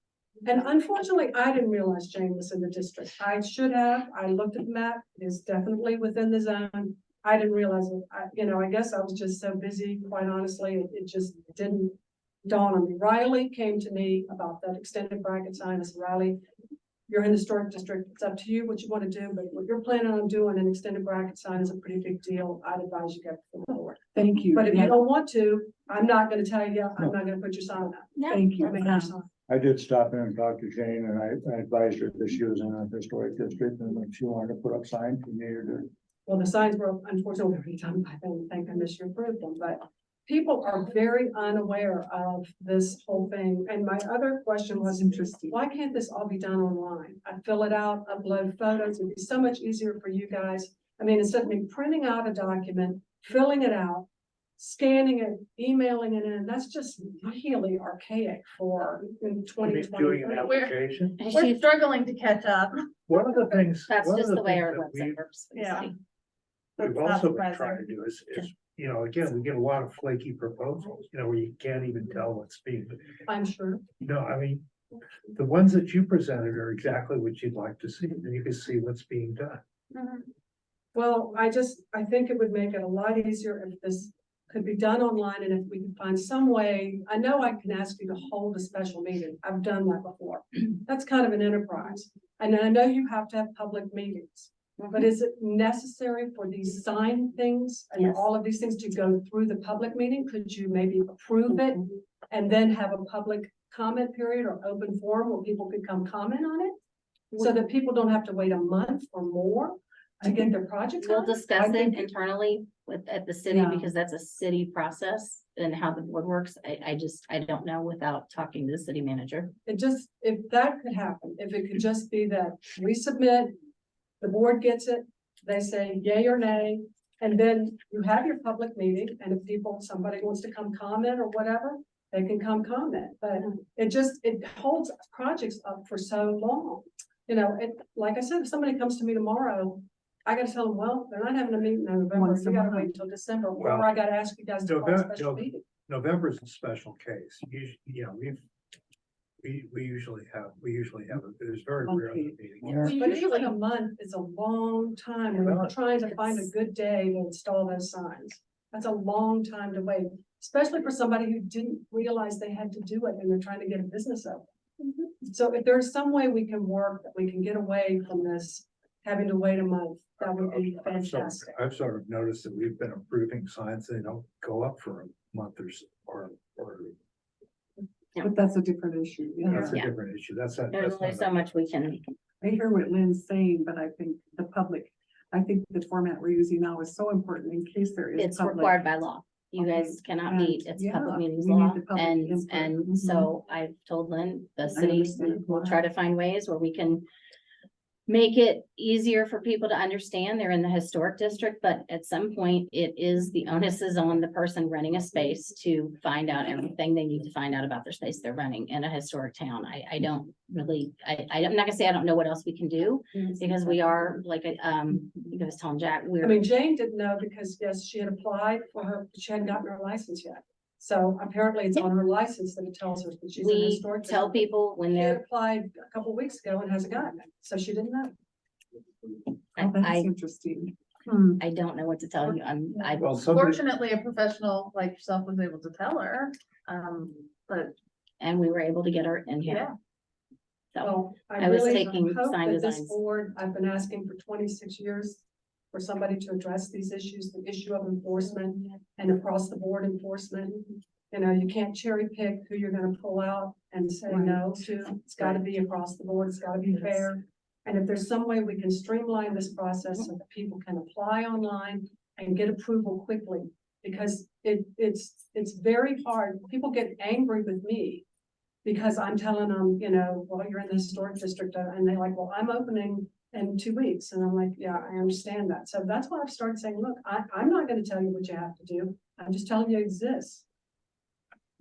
And unfortunately, I didn't realize Jane was in the district. I should have. I looked at the map. It is definitely within the zone. I didn't realize it. I guess I was just so busy, quite honestly, it just didn't dawn on me. Riley came to me about that extended bracket sign. I said, Riley, you're in the historic district. It's up to you what you want to do, but what you're planning on doing, an extended bracket sign is a pretty big deal. I'd advise you go forward. Thank you. But if you Yeah, don't want to, I'm not gonna tell you, I'm not gonna put your sign up. No, Thank you. Or make Yeah. your sign. I did stop in and talk to Jane and I advised her that she was in a historic district and if she wanted to put up signs, she needed to. Well, the signs were unfortunately already done by then, thank goodness you approved them, but people are very unaware of this whole thing. And my other question was, Interesting. why can't this all be done online? I fill it out, upload photos, it'd be so much easier for you guys. I mean, instead of me printing out a document, filling it out, scanning it, emailing it in, that's just really archaic for in twenty Doing an twenty. application. And We're she's- struggling to catch up. One of the things. that's one of just the way things our that we- website works. for the Yeah. city. We've That's also not been trying to present. do is, again, we get a lot of flaky proposals, where you can't even tell what's being, I'm sure. I mean, the ones that you presented are exactly what you'd like to see, and you can see what's being done. Well, I think it would make it a lot easier if this could be done online and if we could find some way. I know I can ask you to hold a special meeting. I've done that before. That's kind of an enterprise. And I know you have to have public meetings. But is it necessary for these sign things and Yes. all of these things to go through the public meeting? Could you maybe approve it and then have a public comment period or open forum where people could come comment on it? So that people don't have to wait a month or more to get their project We'll done? discuss I it think- internally at the city Yeah. because that's a city process. and how the board works, I don't know without talking to the city manager. It just, if that could happen, if it could just be that we submit, the board gets it, they say yay or nay, and then you have your public meeting, and if somebody wants to come comment or whatever, they can come comment, but it holds projects up for so long. You know, like I said, if somebody comes to me tomorrow, I gotta tell them, well, they're not having a meeting in November, Once you a gotta month. wait until December, Well, or I gotta ask you guys to call a November- special meeting. November is a special case. We usually have, there's very rarely a meeting. Yeah. But even a month is a long time when you're trying to find a good day to install those signs. That's a long time to wait, especially for somebody who didn't realize they had to do it and they're trying to get a business open. So if there's some way we can work, that we can get away from this, having to wait a month, that would be fantastic. I've sort of noticed that we've been approving signs, they don't go up for a month or But that's a different issue, yeah. that's a Yeah. different issue. That's not. There's that's only not so much we can, I hear what Lynn's saying, but I think the public, I think the format we're using now is so important in case there is. it's public. required by law. You Okay, guys cannot and, meet, it's yeah, public meetings we need law, the public and, input. and Mhm. so I've told Lynn, the city understand will why. try to find ways where we can make it easier for people to understand they're in the historic district, but at some point, it is, the onus is on the person renting a space to find out everything they need to find out about their space they're renting in a historic town. I don't really, I'm not gonna say I don't know what else we can do, because we are, like, I was telling Jack, I we're, mean, Jane didn't know because, yes, she had applied for her, but she hadn't gotten her license yet. So apparently it's on her license that it tells her that she's in we historic. tell district. people when She had they're, applied a couple weeks ago and hasn't gotten it, so she didn't know. Oh, that's I interesting. Hmm. don't know what to tell you, I Well, somebody, Fortunately, a professional like yourself was able to tell her, but and we were able to get her in here. yeah. So, Well, I was really taking hope sign that this designs. board, I've been asking for 26 years for somebody to address these issues, the issue of enforcement and across the board enforcement. You know, you can't cherry pick who you're gonna pull out and say Right. no to. It's gotta be across the board. It's gotta be Yes. fair. And if there's some way we can streamline this process so that people can apply online and get approval quickly, because it's very hard. People get angry with me because I'm telling them, you know, well, you're in the historic district, and they're like, well, I'm opening in 2 weeks. And I'm like, yeah, I understand that. So that's why I've started saying, look, I'm not gonna tell you what you have to do. I'm just telling you it exists.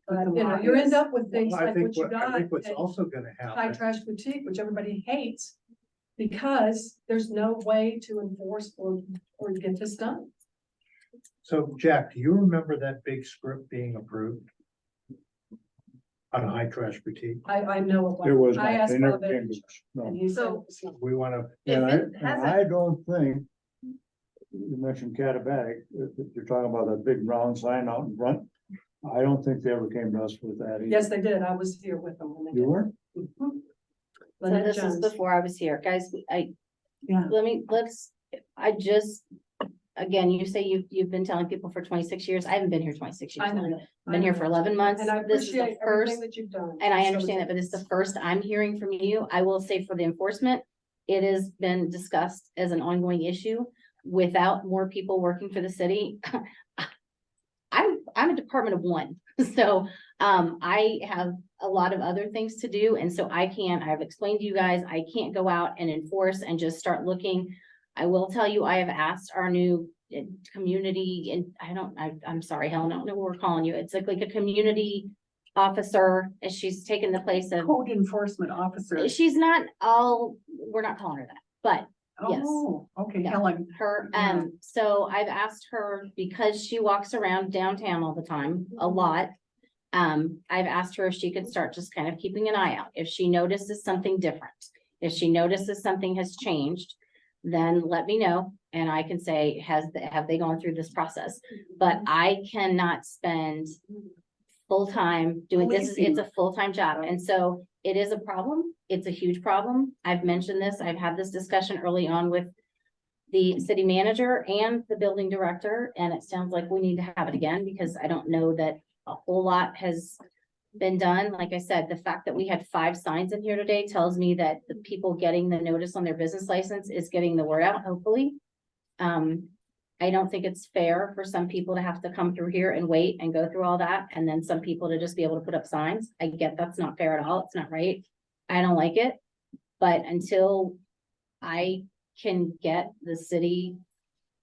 But But, the you know, law you end is- up with things I like think what you what, I got think what's at also gonna High happen, Trash Boutique, which everybody hates, because there's no way to enforce or get this done. so Jack, do you remember that big script being approved? On a High Trash Boutique? I know. It was I not, asked they never Bob came to Edge, us, no. and he said, So- it's not. We wanna, If And I, it and hasn't, I don't think, you mentioned Catabatic, if you're talking about that big brown sign out in front. I don't think they ever came to us with that either. Yes, they did. I was here with them. when they You did. were? Mhm. So Lynette this is Jones. before I was here, guys, Yeah. again, you say you've been telling people for 26 years, I haven't been here 26 years. I know I've that. Been here for 11 months, And I this is the appreciate first, everything that you've done. and I So understand that, but it's the first I'm hearing from you. I will say for the enforcement, it has been discussed as an ongoing issue without more people working for the city. I'm a department of one, so I have a lot of other things to do, and so I've explained to you guys, I can't go out and enforce and just start looking. I will tell you, I have asked our new community, and I'm sorry, Helen, I don't know what we're calling you. It's like a community officer, and she's taken the place of, Code enforcement officer. she's not we're not calling her that, but yes. Oh, okay, Yeah. Helen. her, Yeah. so I've asked her, because she walks around downtown all the time, a lot. I've asked her if she could start just kind of keeping an eye out, if she notices something different. If she notices something has changed, then let me know, and I can say, have they gone through this process? But I cannot spend full-time doing this, it's a full-time job, and so it is a problem, it's a huge problem. I've mentioned this, I've had this discussion early on with the city manager and the building director, and it sounds like we need to have it again, because I don't know that a whole lot has been done. Like I said, the fact that we had 5 signs in here today tells me that the people getting the notice on their business license is getting the word out, hopefully. I don't think it's fair for some people to have to come through here and wait and go through all that, and then some people to just be able to put up signs. I get that's not fair at all. It's not right. I don't like it. But until I can get the city,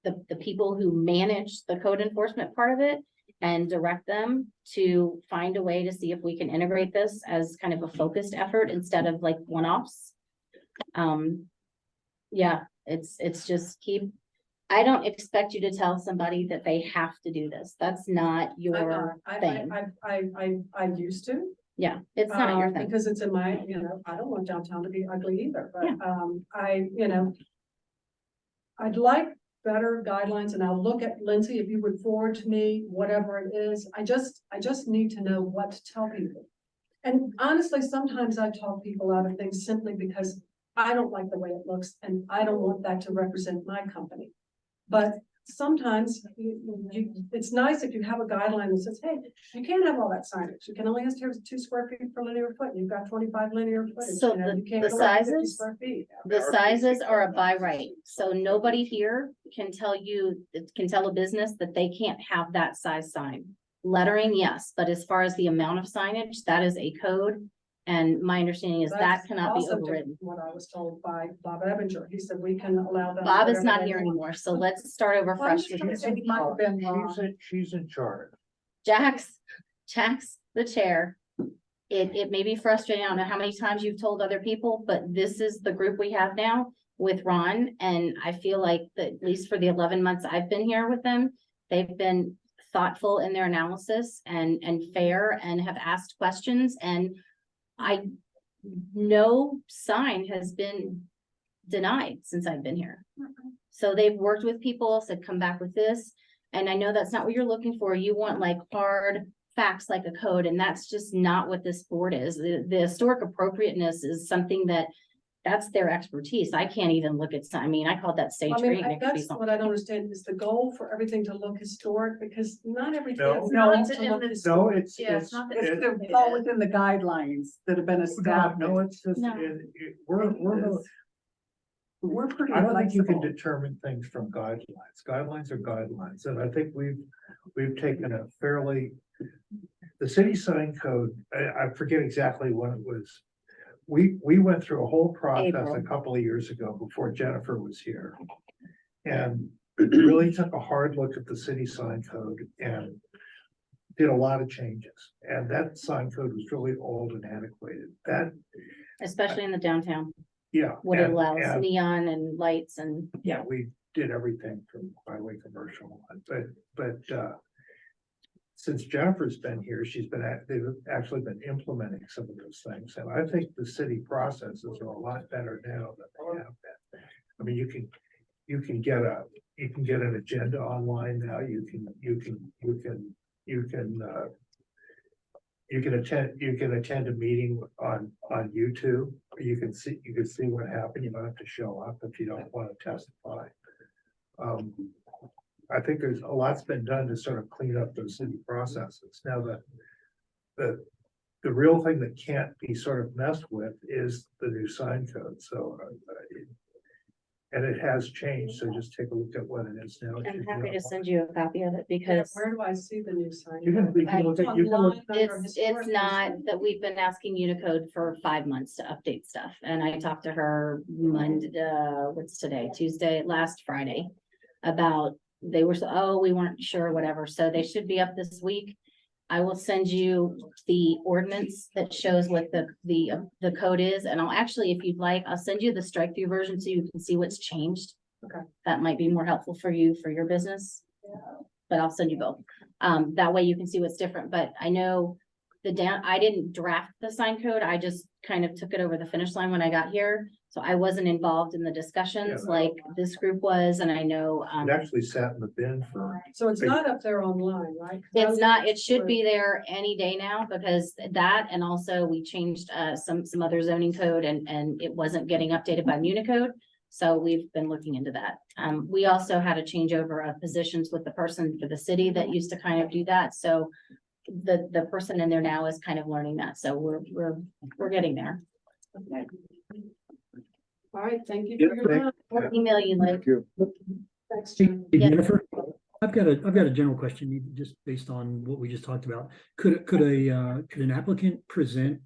the people who manage the code enforcement part of it and direct them to find a way to see if we can integrate this as kind of a focused effort instead of like one-offs. Yeah, it's just I don't expect you to tell somebody that they have to do this. That's not your thing. I used to. Yeah, it's not your thing. Because it's in my, I don't want downtown to be ugly either, but, I'd like better guidelines, and I'll look at Lindsay, if you would forward to me, whatever it is. I just need to know what to tell people. And honestly, sometimes I talk people out of things simply because I don't like the way it looks, and I don't want that to represent my company. But sometimes it's nice if you have a guideline that says, hey, you can't have all that signage. You can only have 2 square feet per linear foot. You've got 25 linear footage. So you can't the go over 50 sizes, square feet. the sizes are a by right. So nobody here can tell a business that they can't have that size sign. Lettering, yes, but as far as the amount of signage, that is a code. And my understanding is that That's cannot be also different overridden. from what I was told by Bob Ebinger. He said we can allow them. Bob is whatever not they here want. anymore, so let's start over Well, I'm fresh just with trying to say he might have been wrong. She's in charge. Jack's the chair. It may be frustrating. I don't know how many times you've told other people, but this is the group we have now with Ron. And I feel like that at least for the 11 months I've been here with them, they've been thoughtful in their analysis and fair and have asked questions. And no sign has been denied since I've been here. So they've worked with people, said, come back with this. And I know that's not what you're looking for. You want like hard facts like a code, and that's just not what this board is. The historic appropriateness is something that's their expertise. I can't even look at, I called that stage I mean, green. It could be that's something. what I don't understand, is the goal for everything to look historic, because not everything. No. is No, meant it's to in look the- historic. No, it's. Yeah, it's not that It's it- to fall within the guidelines that have been No, established. it's just, No. We're pretty I don't think you can flexible. determine things from guidelines. Guidelines are guidelines, and I think we've taken a fairly. The city sign code, I forget exactly when it was. We went through a whole process April. a couple of years ago before Jennifer was here. And really took a hard look at the city sign code and did a lot of changes. And that sign code was really old and antiquated. That, Especially in the downtown, yeah. what it and- allows, and- neon and lights and, Yeah, we did everything from highway commercial, but since Jennifer's been here, they've actually been implementing some of those things, and I think the city processes are a lot better now than they have been. I mean, you can get an agenda online now, you can attend a meeting on YouTube. You can see what happened. You don't have to show up if you don't want to testify. I think there's a lot's been done to sort of clean up those city processes. Now, the real thing that can't be sort of messed with is the new sign code. So, and it has changed. So just take a look at what it is now. It I'm should be happy to online. send you a copy of it Yeah, because where do I see the new sign? You can look at, you can look, Online under it's historic not district. that we've been asking Unicode for 5 months to update stuff. And I talked to her Monday, what's today, Tuesday, last Friday, about we weren't sure, whatever. So they should be up this week. I will send you the ordinance that shows what the code is. And I'll actually, if you'd like, I'll send you the strike through version so you can see what's changed. Okay. That might be more helpful for you, for your business. But I'll send you both. That way you can see what's different, but I know I didn't draft the sign code. I just kind of took it over the finish line when I got here. So I wasn't involved in the discussions Yeah. like this group was, and I know, it actually sat in the bin for, So it's not up there online, right? 'Cause I it's was not, it should where- be there any day now because that, and also we changed, some other zoning code and it wasn't getting updated by Unicode. So we've been looking into that. We also had a changeover of positions with the person for the city that used to kind of do that. So the person in there now is kind of learning that. So we're getting there. Okay. All right, thank you Yeah, for your thank- time. We'll email you later. Thank you. Thanks, Hey, Jim. Yeah. Jennifer, I've got a general question, just based on what we just talked about. Could an applicant present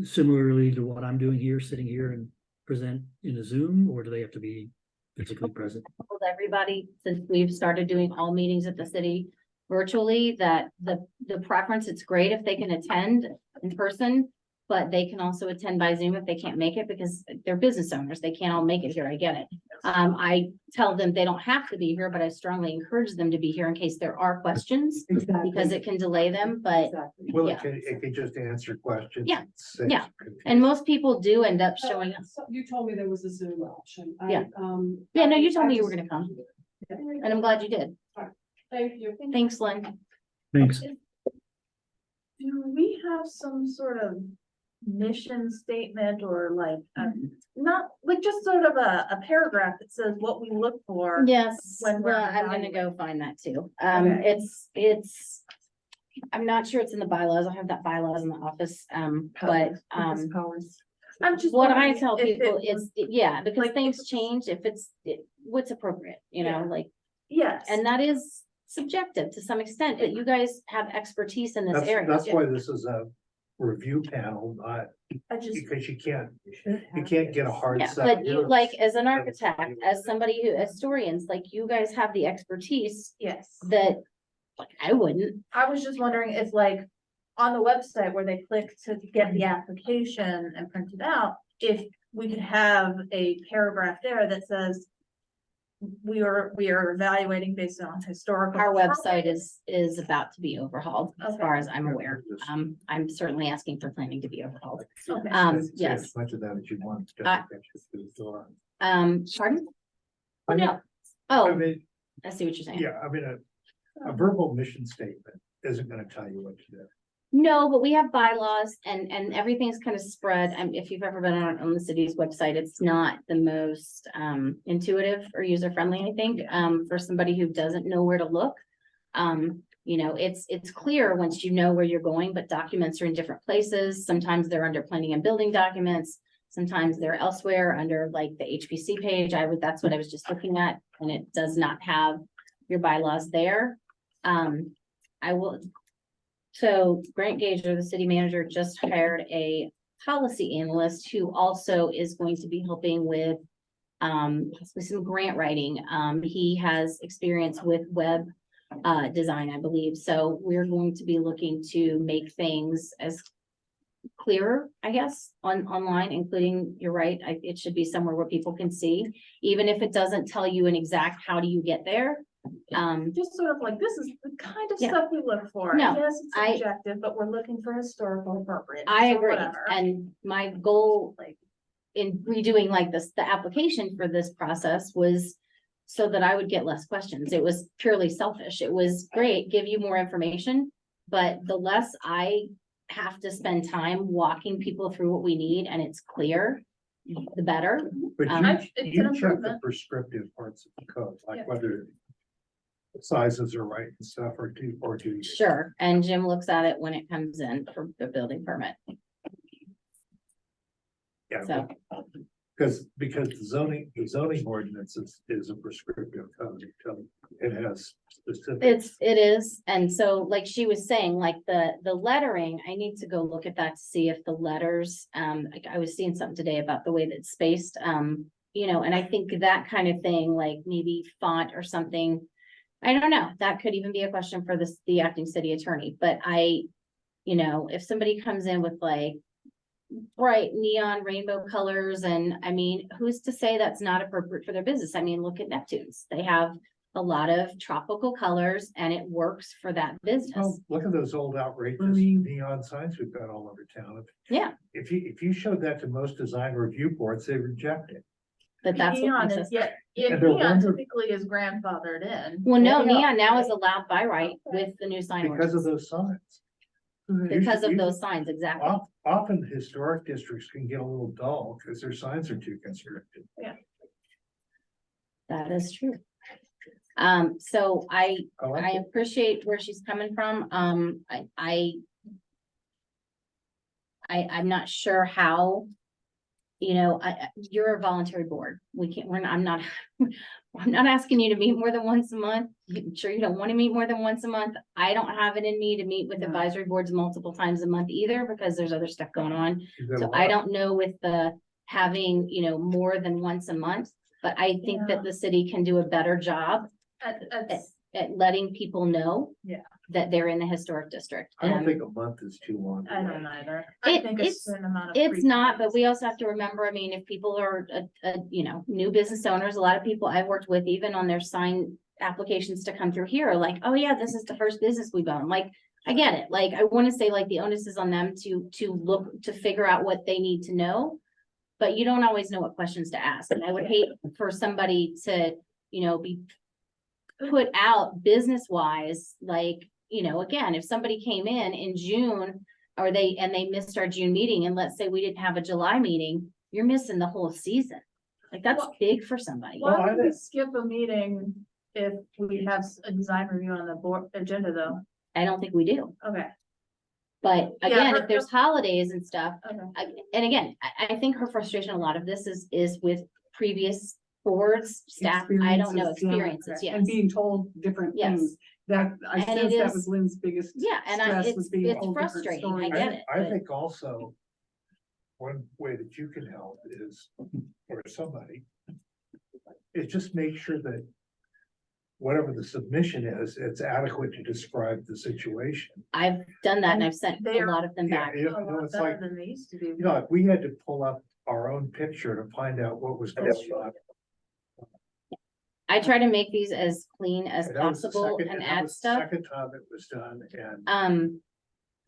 similarly to what I'm doing here, sitting here and present in a Zoom, or do they have to be physically present? Told everybody, since we've started doing all meetings at the city virtually, that the preference, it's great if they can attend in person, but they can also attend by Zoom if they can't make it, because they're business owners. They can't all make it here. I get it. I tell them they don't have to be here, but I strongly encourage them to be here in case there are questions, Exactly. because it can delay them, but Exactly. Well, Yeah. it can just answer questions. Yeah, saves yeah. confusion. and most people do end up showing up. So you told me there was a Zoom option. Yeah. Yeah, no, you told me you were I gonna come, just- and I'm glad you did. Thank you. Thanks, Lynn. Thanks. Do we have some sort of mission statement or like, not, like just sort of a paragraph that says what we look for? Yes, When we're well, I'm gonna go evaluating. find that too. Okay. It's, I'm not sure it's in the bylaws. I have that bylaws in the office, but, Purpose powers. I'm just. what I wondering tell if people it- is, yeah, because like, things if- change, if it's, what's appropriate, you know, Yeah. like, Yes. and that is subjective to some extent, but you guys have expertise in this area. That's why this is a review panel, not I just, because you can't get a hard. Yeah, set. but you, You're- like, as an architect, as somebody who, as historians, like, you guys have the expertise yes. that, like, I wouldn't. I was just wondering if like on the website where they click to get the application and print it out, if we could have a paragraph there that says we are evaluating based on historical. Our website is about to be overhauled, as Okay. far as I'm aware. I'm certainly asking for planning to be overhauled. Okay. Say Yes. As much of that as you want. just to I- get you through the door. Pardon? I mean- No. I Oh, mean, I see what you're saying. yeah, I mean, a verbal mission statement isn't gonna tell you what to do. No, but we have bylaws and everything's kind of spread. If you've ever been on the city's website, it's not the most intuitive or user friendly, I think, for somebody who doesn't know where to look. You know, it's clear once you know where you're going, but documents are in different places. Sometimes they're under planning and building documents. Sometimes they're elsewhere under like the HPC page. That's what I was just looking at, and it does not have your bylaws there. I will. So Grant Gager, the city manager, just hired a policy analyst who also is going to be helping with possibly some grant writing. He has experience with web design, I believe. So we're going to be looking to make things as clearer, I guess, online, including, you're right, it should be somewhere where people can see, even if it doesn't tell you an exact how do you get there. Just sort of like, this is the kind of Yeah. stuff we look for. No, Yes, it's I- objective, but we're looking for historical appropriate. I or agree, whatever. and my goal, like, in redoing like this, the application for this process was so that I would get less questions. It was purely selfish. It was great, give you more information, but the less I have to spend time walking people through what we need and it's clear, the better. But It's an you check the improvement. prescriptive parts of the code, Yeah. like whether the sizes are right and stuff, or do you? Sure, and Jim looks at it when it comes in for the building permit, Yeah, so. because the zoning ordinance is a prescriptive code. It has specific. It is, and so like she was saying, like the lettering, I need to go look at that to see if the letters, like I was seeing something today about the way that it's spaced, you know, and I think that kind of thing, like maybe font or something. I don't know, that could even be a question for the acting city attorney, but you know, if somebody comes in with like bright neon rainbow colors, and I mean, who's to say that's not appropriate for their business? I mean, look at Neptune's. They have a lot of tropical colors and it works for that business. Well, look at those old outrageous Green. neon signs we've got all over town. Yeah, If you showed that to most design review boards, they reject it. but that's what Neon makes is, us. yeah, And they're neon wonder- typically is grandfathered in. Well, no, Yeah. neon now is allowed by right with the new sign Because of ordinance. those signs. Because of You- those signs, exactly. Often historic districts can get a little dull because their signs are too constricted. That is true. So I like I it. appreciate where she's coming from. I'm not sure how you know, you're a voluntary board. We can't, I'm not, I'm not asking you to meet more than once a month. Sure, you don't want to meet more than once a month. I don't have it in me to meet with Yeah. advisory boards multiple times a month either, because there's other stuff going on. You've got a So lot. I don't know with the having, you know, more than once a month, but I think Yeah. that the city can do a better job That's- at letting people know. Yeah. That they're in the historic district. I don't And think a month is too long. I don't either. I It- think it's- a certain amount of. It's not, but frequency. we also have to remember, I mean, if people are, you know, new business owners, a lot of people I've worked with, even on their sign applications to come through here, are like, oh yeah, this is the first business we've owned. Like, I get it. Like, I want to say like the onus is on them to look, to figure out what they need to know. But you don't always know what questions to ask. And I would hate for somebody to, you know, be put out business wise, like, you know, again, if somebody came in June or they missed our June meeting, and let's say we didn't have a July meeting, you're missing the whole season. Like, that's Well- big for somebody. Well, Why I would we think- skip a meeting if we have a design review on the board agenda though? I don't think we do. Okay. But Yeah, again, her- if there's holidays and stuff, Okay. and again, I think her frustration, a lot of this is with previous boards, staff, I don't know, experiences, And yes. being told different Yes. things. That, I And it sense that is- was Lynn's biggest. Yeah, and stress was being it's told different frustrating, I stories. get it. I but- think also, one way that you can help is, or somebody, is just make sure that whatever the submission is, it's adequate to describe the situation. I've done that and I've sent They a are- lot of them Yeah, back. you A know, lot it's better like, than they used to be. you know, if we had to pull up our own picture to find out what was going on. I try to make these as clean as That was the possible second- and that add was the stuff. Second time it was done, and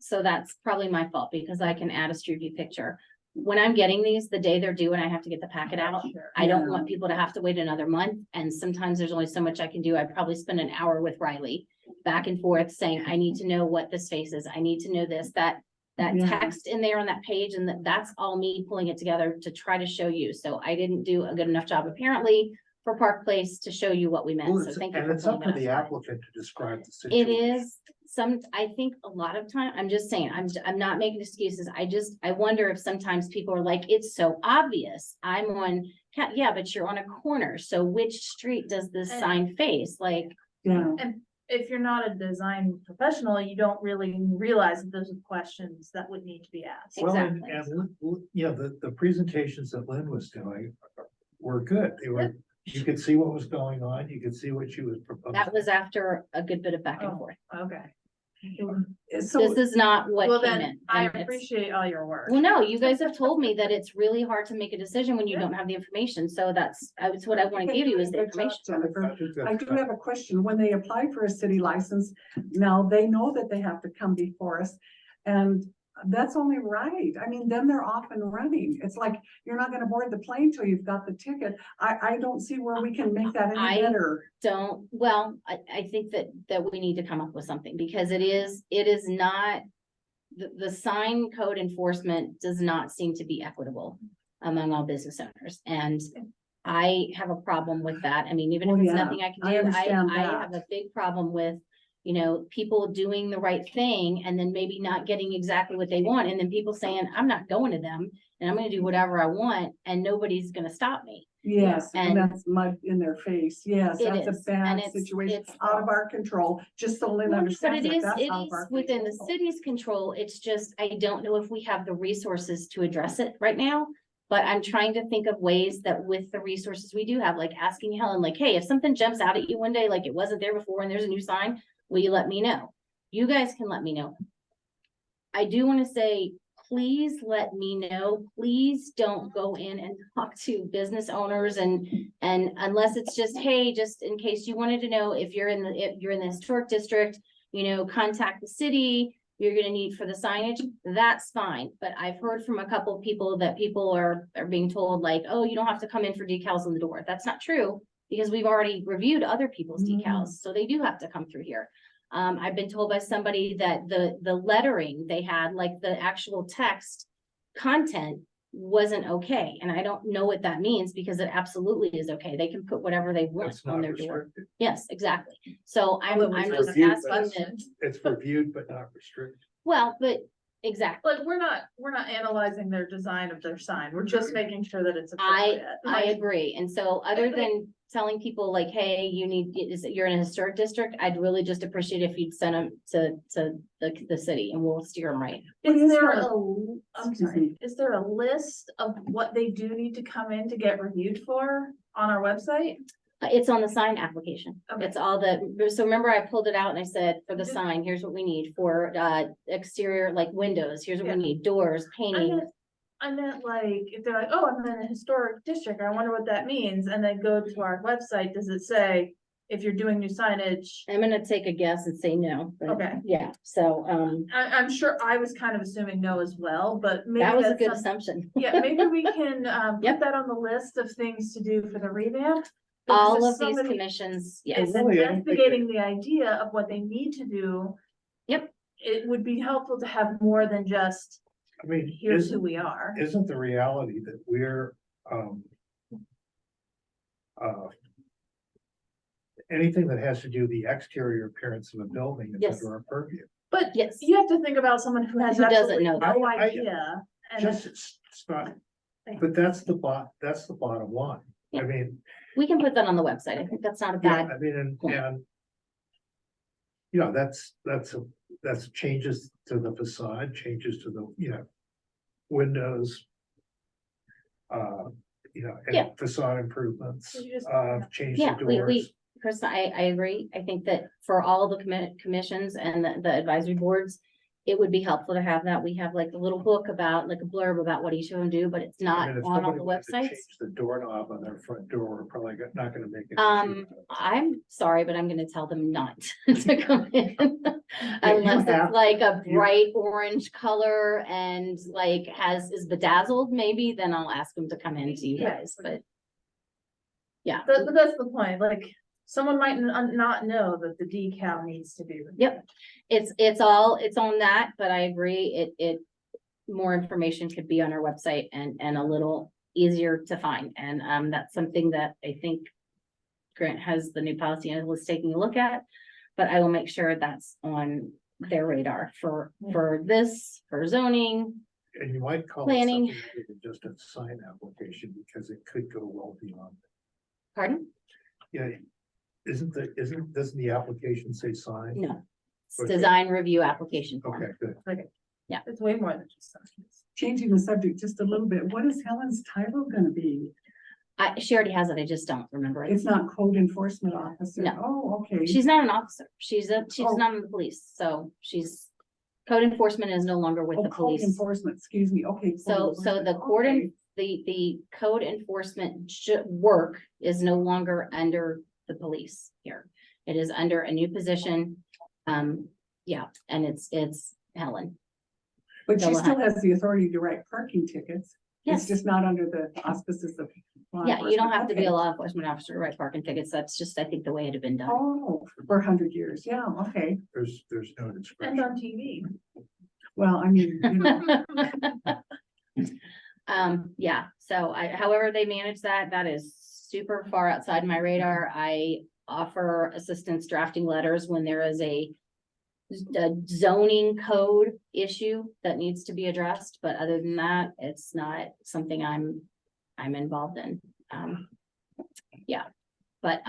So that's probably my fault because I can add a street view picture. When I'm getting these, the day they're due and I have to get the packet out, Sure. I don't Yeah. want people to have to wait another month. And sometimes there's only so much I can do. I probably spend an hour with Riley back and forth saying, I need to know what this face is. I need to know this, that Yeah. text in there on that page. And that's all me pulling it together to try to show you. So I didn't do a good enough job apparently for Park Place to show you what we meant. well, So it's- thank you and for it's up pulling to it the up. applicant to describe the It situation. is I think a lot of time, I'm just saying, I'm not making excuses. I wonder if sometimes people are like, it's so obvious. I'm on, yeah, but you're on a corner. So which street does this And- sign face? Like, Yeah, If you're not a design professional, you don't really realize that those are questions that would need to be asked. Well, and, Exactly. you know, the presentations that Lynn was doing were good. They were, you could see what was going on, you could see what she was proposing. that was after a good bit of back and Oh, forth. Okay. so, This is not what Well, came then, in. I and it's- appreciate all your work. Well, no, you guys have told me that it's really hard to make a decision when you don't have the information. So that's what I want to give you is the Good job, information. Jennifer. I think I that's do have a question. When they apply for a city license, now they know that they have to come before us. And that's only right. I mean, then they're off and running. It's like, you're not gonna board the plane till you've got the ticket. I don't see where we can make that any I- better. I think that we need to come up with something because it is not. The sign code enforcement does not seem to be equitable among all business owners and. I have a problem with that. I mean, even if Well, it's yeah, nothing I can I do, understand I have that. a big problem with. You know, people doing the right thing and then maybe not getting exactly what they want. And then people saying, I'm not going to them and I'm gonna do whatever I want and nobody's gonna stop me. Yes, and And- that's mud in their face. Yes, It that's is, a and bad it's- situation, it's- out of our control, just so Lynn Well, But understands it that is, that's out of our within the control. city's control. It's just, I don't know if we have the resources to address it right now. But I'm trying to think of ways that with the resources we do have, like asking Helen, like, hey, if something jumps out at you one day, like it wasn't there before and there's a new sign, will you let me know? You guys can let me know. I do want to say, please let me know. Please don't go in and talk to business owners and unless it's just, hey, just in case you wanted to know if you're in the historic district, you know, contact the city, you're gonna need for the signage, that's fine. But I've heard from a couple of people that people are being told like, oh, you don't have to come in for decals on the door. That's not true. Because we've already reviewed other people's Mm. decals, so they do have to come through here. I've been told by somebody that the lettering they had, like the actual text content wasn't okay. And I don't know what that means because it absolutely is okay. They can put whatever they want That's on not their door. restricted. Yes, exactly. So I'm Although it's just reviewed, asking that, It's reviewed but not restricted. well, but exactly. Like, we're not analyzing their design of their sign, we're just making sure that it's I appropriate. agree. And so other Okay. than telling people like, hey, you need, you're in a historic district, I'd really just appreciate if you'd send them to the city and we'll steer them right. Is Is there there- I'm Excuse sorry, me. is there a list of what they do need to come in to get reviewed for on our website? It's on the sign application. Okay. It's all so remember I pulled it out and I said, for the Just- sign, here's what we need for, exterior, like windows, here's what Yeah. we need, doors, painting. I meant like, if they're like, oh, I'm in a historic district, I wonder what that means, and then go to our website, does it say, if you're doing new signage? I'm gonna take a guess and say no. but Okay. Yeah, so, I'm sure I was kind of assuming no as well, but maybe that was a that's good some- assumption. Yeah, maybe we can, Yep. put that on the list of things to do for the revamp. because All if of these somebody commissions, yes. Is Really, I don't think they- investigating the idea of what they need to do. Yep. It would be helpful to have more than just, I mean, here's who we are. isn't the reality that we're, anything that has to do with the exterior appearance of a building is Yes. under our purview. But Yes. you have to think about someone who has Who doesn't absolutely know no that. idea. And Just, it's not, but that's the bottom line. I Yeah. mean, We can put that on the website. I think that's not a yeah, bad, I mean, point. and you know, that's changes to the facade, changes to the, windows. Yeah. And facade improvements, You just- change yeah, the we, doors. Chris, I agree. I think that for all the commissions and the advisory boards, it would be helpful to have that. We have like a little book about, like a blurb about what each of them do, but it's I not mean, if on all somebody the wanted to websites. change the doorknob on their front door, we're probably not gonna make it. I'm sorry, but I'm gonna tell them not to come in. Unless have- it's like a you- bright orange color and like is bedazzled, maybe, then I'll ask them to come in to you Yeah. guys, but. Yeah, But that's the point, like, someone might not know that the decal needs to be. Yep. it's on that, but I agree, more information could be on our website and a little easier to find. And, that's something that I think Grant has the new policy and was taking a look at, but I will make sure that's on their radar for this, for zoning. And you might call it Planning. something other than just a sign application, because it could go well beyond. Pardon? Yeah, doesn't the application say sign? No. It's Okay. design review application form. Okay, good. It's way more than just signs. Changing the subject just a little bit, what is Helen's title gonna be? She already has it. I just don't remember it. It's not code enforcement officer? No. Oh, okay. She's not an officer. She's Oh. not in the police, so code enforcement is no longer with Oh, the code police. enforcement, excuse me, okay. code So the enforcement, court okay. and the code enforcement work is no longer under the police here. It is under a new position. Yeah, and it's Helen. But she Go still ahead. has the authority to write parking tickets. It's Yes, just not under the auspices of. law yeah, you don't enforcement. have to be a Okay. law enforcement officer to write parking tickets. That's just, I think, the way it had been done. Oh, for 100 years, yeah, okay. There's no And discretion. on TV. Well, I mean, Yeah, so however they manage that is super far outside my radar. I offer assistance drafting letters when there is a zoning code issue that needs to be addressed, but other than that, it's not something I'm involved in. Yeah, but,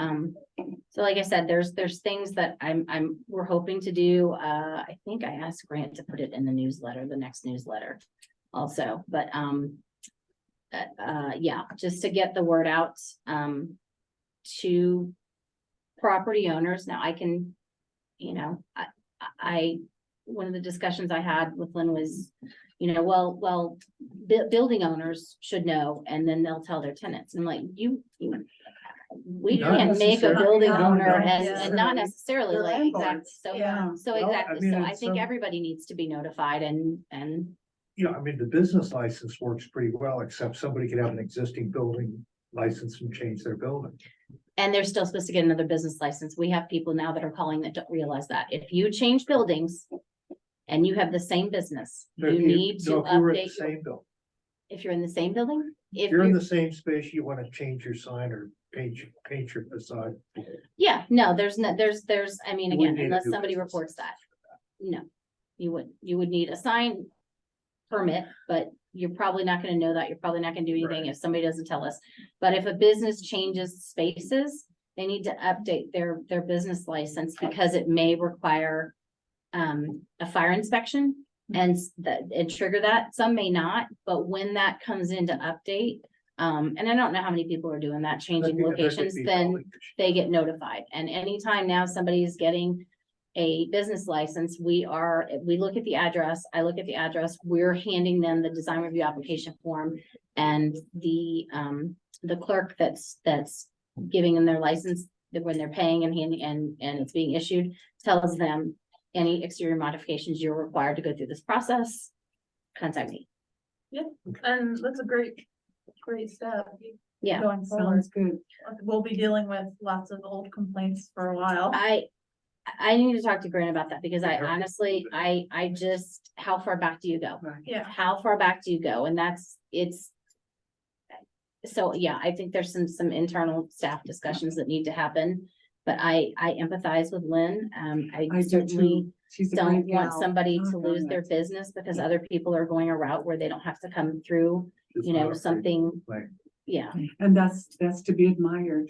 so like I said, there's things that we're hoping to do. I think I asked Grant to put it in the newsletter, the next newsletter also, but, yeah, just to get the word out, to property owners. Now I can, one of the discussions I had with Lynn was, building owners should know, and then they'll tell their tenants. And I'm like, we Not can't make a necessarily. building No, owner not and not necessarily They're like, exactly, landlords. so, Yeah. so Well, I exactly, mean, so in I think some- everybody needs to be notified and, I mean, the business license works pretty well, except somebody could have an existing building license and change their building. and they're still supposed to get another business license. We have people now that are calling that don't realize that. If you change buildings and you have the same business, So you if need to no, if you were in the update, Same building, if you're in the same building? if If you're in you're, the same space, you wanna change your sign or paint your facade. yeah, no, there's, I mean, You again, wouldn't need a unless new somebody business reports license that. No, you would need a sign. permit, but you're probably not gonna know that. You're probably not gonna do anything if somebody doesn't tell us. But if a business changes spaces, they need to update their business license because it may require a fire inspection and trigger that. Some may not, but when that comes into update, and I don't know how many people are doing that, changing locations, then they get notified. And anytime now somebody is getting a business license, we look at the address, I look at the address, we're handing them the design review application form. And the clerk that's giving them their license, that when they're paying and handing, and it's being issued, tells them any exterior modifications, you're required to go through this process, contact me. And that's a great step. Yeah. Going forward, Sounds good. we'll be dealing with lots of old complaints for a while. I need to talk to Grant about that because I honestly, I just, how far back do you go? Yeah. How far back do you go? And so, yeah, I think there's some internal staff discussions that need to happen. But I empathize with Lynn. I I do certainly too. She's a don't great want gal. somebody Oh, to lose their goodness. business because other people are going a route where they don't have to come through, something, yeah, And that's to be admired.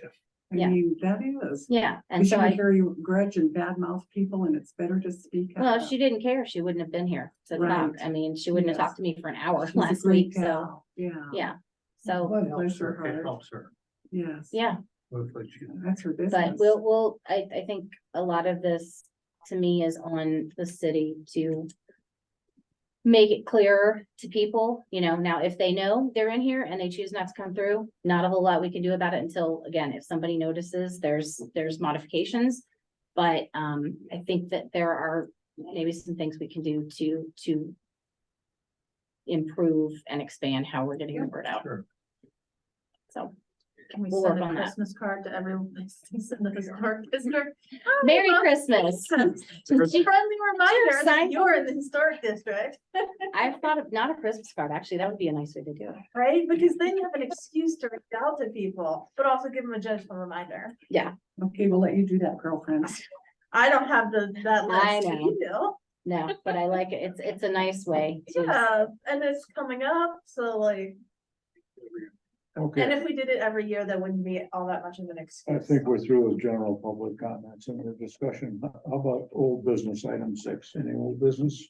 I Yeah. mean, that is. yeah. And Because so you can I, hear you grudge and badmouth people and it's better to speak up. well, if she didn't care, she wouldn't have been here to talk. Right. I mean, she wouldn't have Yes. talked to me for an hour She's a last great week, so, gal. Yeah. yeah. So, Well, It helps bless her her, it heart. helps her. Yes. yeah, Hopefully she- That's her business. but I think a lot of this, to me, is on the city to make it clearer to people, now if they know they're in here and they choose not to come through, not a whole lot we can do about it until, again, if somebody notices there's modifications. But, I think that there are maybe some things we can do to improve and expand how we're getting the word out. Sure. So, Can we We'll send work a on that. Christmas card to everyone that's in the historic district? Oh, Merry well, Christmas. Friendly reminder Sign that you're in the historic district, I've thought of not a Christmas card, actually, that would be a nice way to do it. right? Because then you have an excuse to reach out to people, but also give them a gentle reminder. Yeah, Okay, we'll let you do that, girlfriend. I don't have that I list, know. you do. no, but I like it. It's a nice way to, Yeah, and it's coming up, so like, and Okay, if we did it every year, that wouldn't be all that much of an I excuse. think we're through with general public comments and the discussion. How about old business, item 6? Any old business?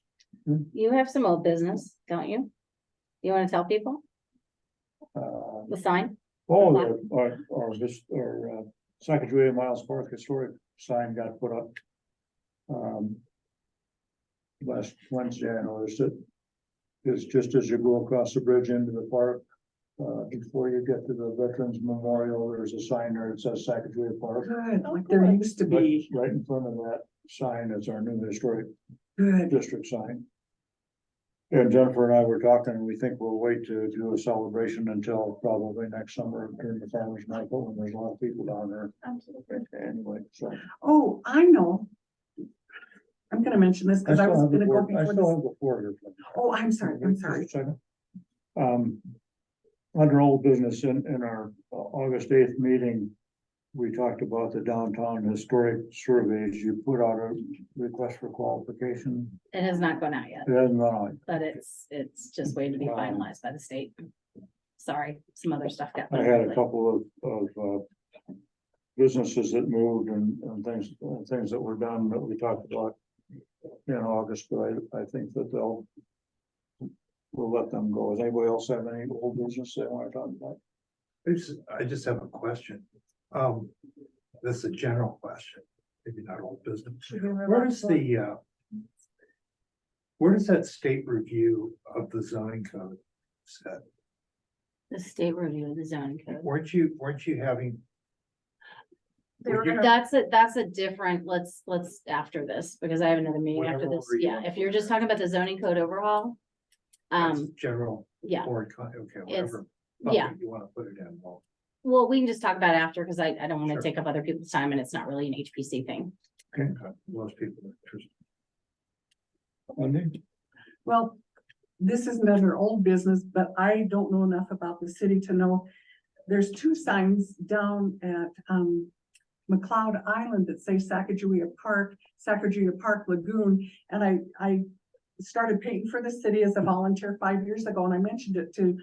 you have some old business, don't you? You wanna tell people the sign? Our Sacagawea Miles Park historic sign got put up. Last Wednesday, I noticed it. It's just as you go across the bridge into the park. Before you get to the Veterans Memorial, there's a sign there that says Sacagawea Park. Good, like there used to be. Right in front of that sign is our new historic Good. district sign. And Jennifer and I were talking, and we think we'll wait to do a celebration until probably next summer during the farmer's market, and there's a lot of people down there Absolutely. anyway, so. Oh, I know. I'm gonna mention this because I was gonna go I before still this. have the floor here. Oh, I'm sorry, I'm sorry. Just a second. Under old business in our August 8th meeting, we talked about the downtown historic surveys. You put out a request for qualification. It has not gone out yet, It hasn't gone on. but it's just waiting to be finalized by the state. Sorry, some other stuff got. I had a couple of businesses that moved and things that were done that we talked about in August, but I think that we'll let them go. Does anybody else have any old business they want to talk about? I just have a question. This is a general question, maybe not old business. Where does where does that state review of the zoning code set? The state review of the zoning code. Weren't you having? They were Would you- gonna- That's a different, let's after this, because I have another meeting after Whatever this. we're Yeah, if you're just talking about the zoning code overhaul. that's General Yeah, board, okay, whatever. yeah. bucket You wanna put it in, well, well, we can just talk about it after, because I don't want to Sure. take up other people's time and it's not really an HPC thing. okay, most people are interested. Wendy? Well, this is another old business, but I don't know enough about the city to know. There's 2 signs down at McLeod Island that say Sacagawea Park Lagoon. And I started painting for the city as a volunteer 5 years ago, and I mentioned it to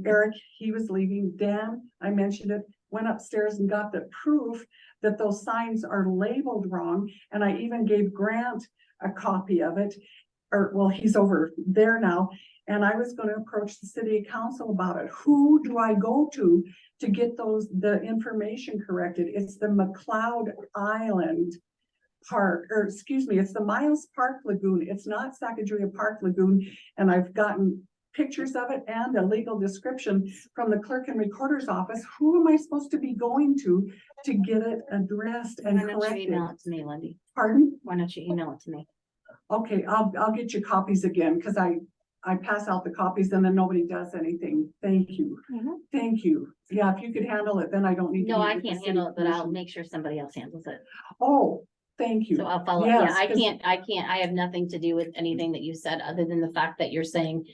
Eric, he was leaving, Dan, I mentioned it, went upstairs and got the proof that those signs are labeled wrong, and I even gave Grant a copy of it. Or, well, he's over there now, and I was gonna approach the city council about it. Who do I go to get the information corrected? It's the McLeod Island Park, or excuse me, it's the Miles Park Lagoon. It's not Sacagawea Park Lagoon, and I've gotten pictures of it and a legal description from the clerk and recorder's office. Who am I supposed to be going to get it addressed and Why don't you corrected? email it to me, Lindy? Pardon? Why don't you email it to me? Okay, I'll get you copies again, because I pass out the copies and then nobody does anything. Thank you. Mhm. Thank you. Yeah, if you could handle it, then I don't need. to No, meet I with the can't city handle it, but I'll commission. make sure somebody else handles it. Oh, thank you. So I'll follow, yeah, Yes, I 'cause- can't, I have nothing to do with anything that you said, other than the fact that you're saying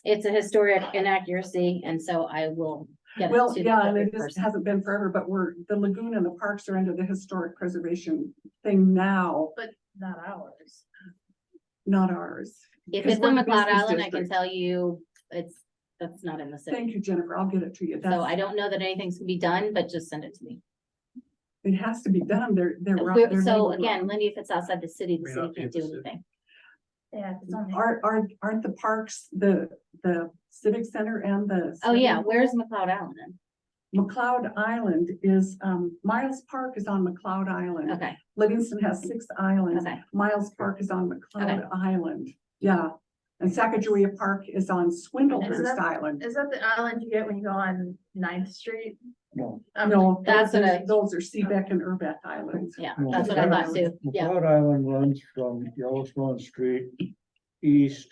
it's a historic inaccuracy, and so I will get it Well, to the yeah, and appropriate it just person. hasn't been forever, but the lagoon and the parks are under the historic preservation thing now, But not ours. not ours. If 'Cause it's we're on the McLeod business Island, I can district. tell you, that's not in the Thank city. you, Jennifer. I'll get it to you. So That's, I don't know that anything's gonna be done, but just send it to me. it has to be done. They're So labeled again, wrong. Lindy, if it's outside the city, the May city not be can't in do the city. anything. Yeah, it's on. Aren't the parks, the civic center and the. Oh, yeah, swimming where's pool? McLeod Island then? McLeod Island is, Miles Park is on McLeod Island. Okay, Livingston has 6 islands. okay, Miles Park is on McLeod Okay. Island. Yeah. And Sacagawea Park is on Swindlehurst Is that- Island. Is that the island you get when you go on 9th Street? No. No, That's those what are, I- those are Seebeck and Urbeck Islands. yeah, No, that's what I thought too, yeah. McLeod Island runs from Yellowstone Street east,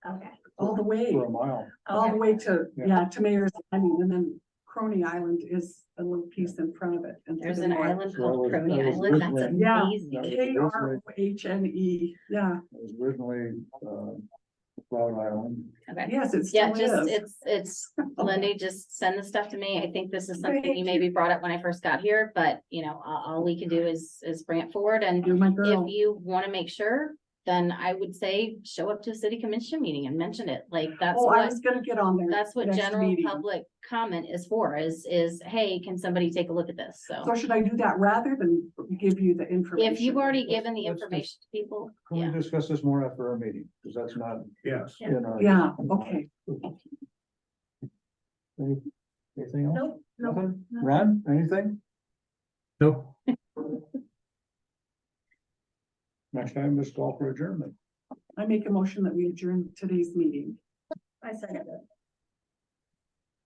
Okay. All the way, for a mile. all the way to, Yeah. yeah, to Mayor's Landing, and then Crony Island is a little piece in front of it. and to There's the an north. island So called that was- Crony that was Island, that's originally- Yeah. amazing. That was KROHNE, yeah, It was originally, McLeod Island. Okay, yes, it yeah, still just, is. it's, Lindy, just send the stuff to me. I think this is something Thank you maybe brought up when I first got here, but you know, all we can do is bring it forward, and You're my if girl. you wanna make sure, then I would say show up to a city commission meeting and mention it, like, that's Oh, I what, was gonna get on there. that's what next general meeting. public comment is for, is, hey, can somebody take a look at this, so. So should I do that rather than give you the information? If you've already given the Let's just- information to people, Can yeah, we discuss this more after our meeting? Because that's not Yes. in our. Yeah, okay. Anything else? Nope, nope. Nothing? Ron, anything? Nope. Next time, just call for adjournment. I make a motion that we adjourn today's meeting. I second it.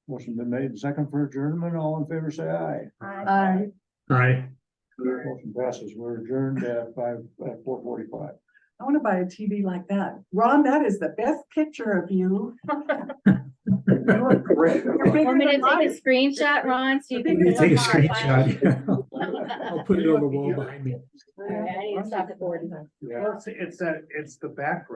Motion been made, second for adjournment, all in favor, say aye. Aye. Aye. Motion passes, we're adjourned at 4:45. I wanna buy a TV like that. Ron, that is the best picture of you. You look great. You're bigger want me to than take a life. screenshot, Ron, so you can. You put take a it on our file? screenshot. I'll put it on the wall behind me. All right, I need to stop recording. Yeah. It's the background.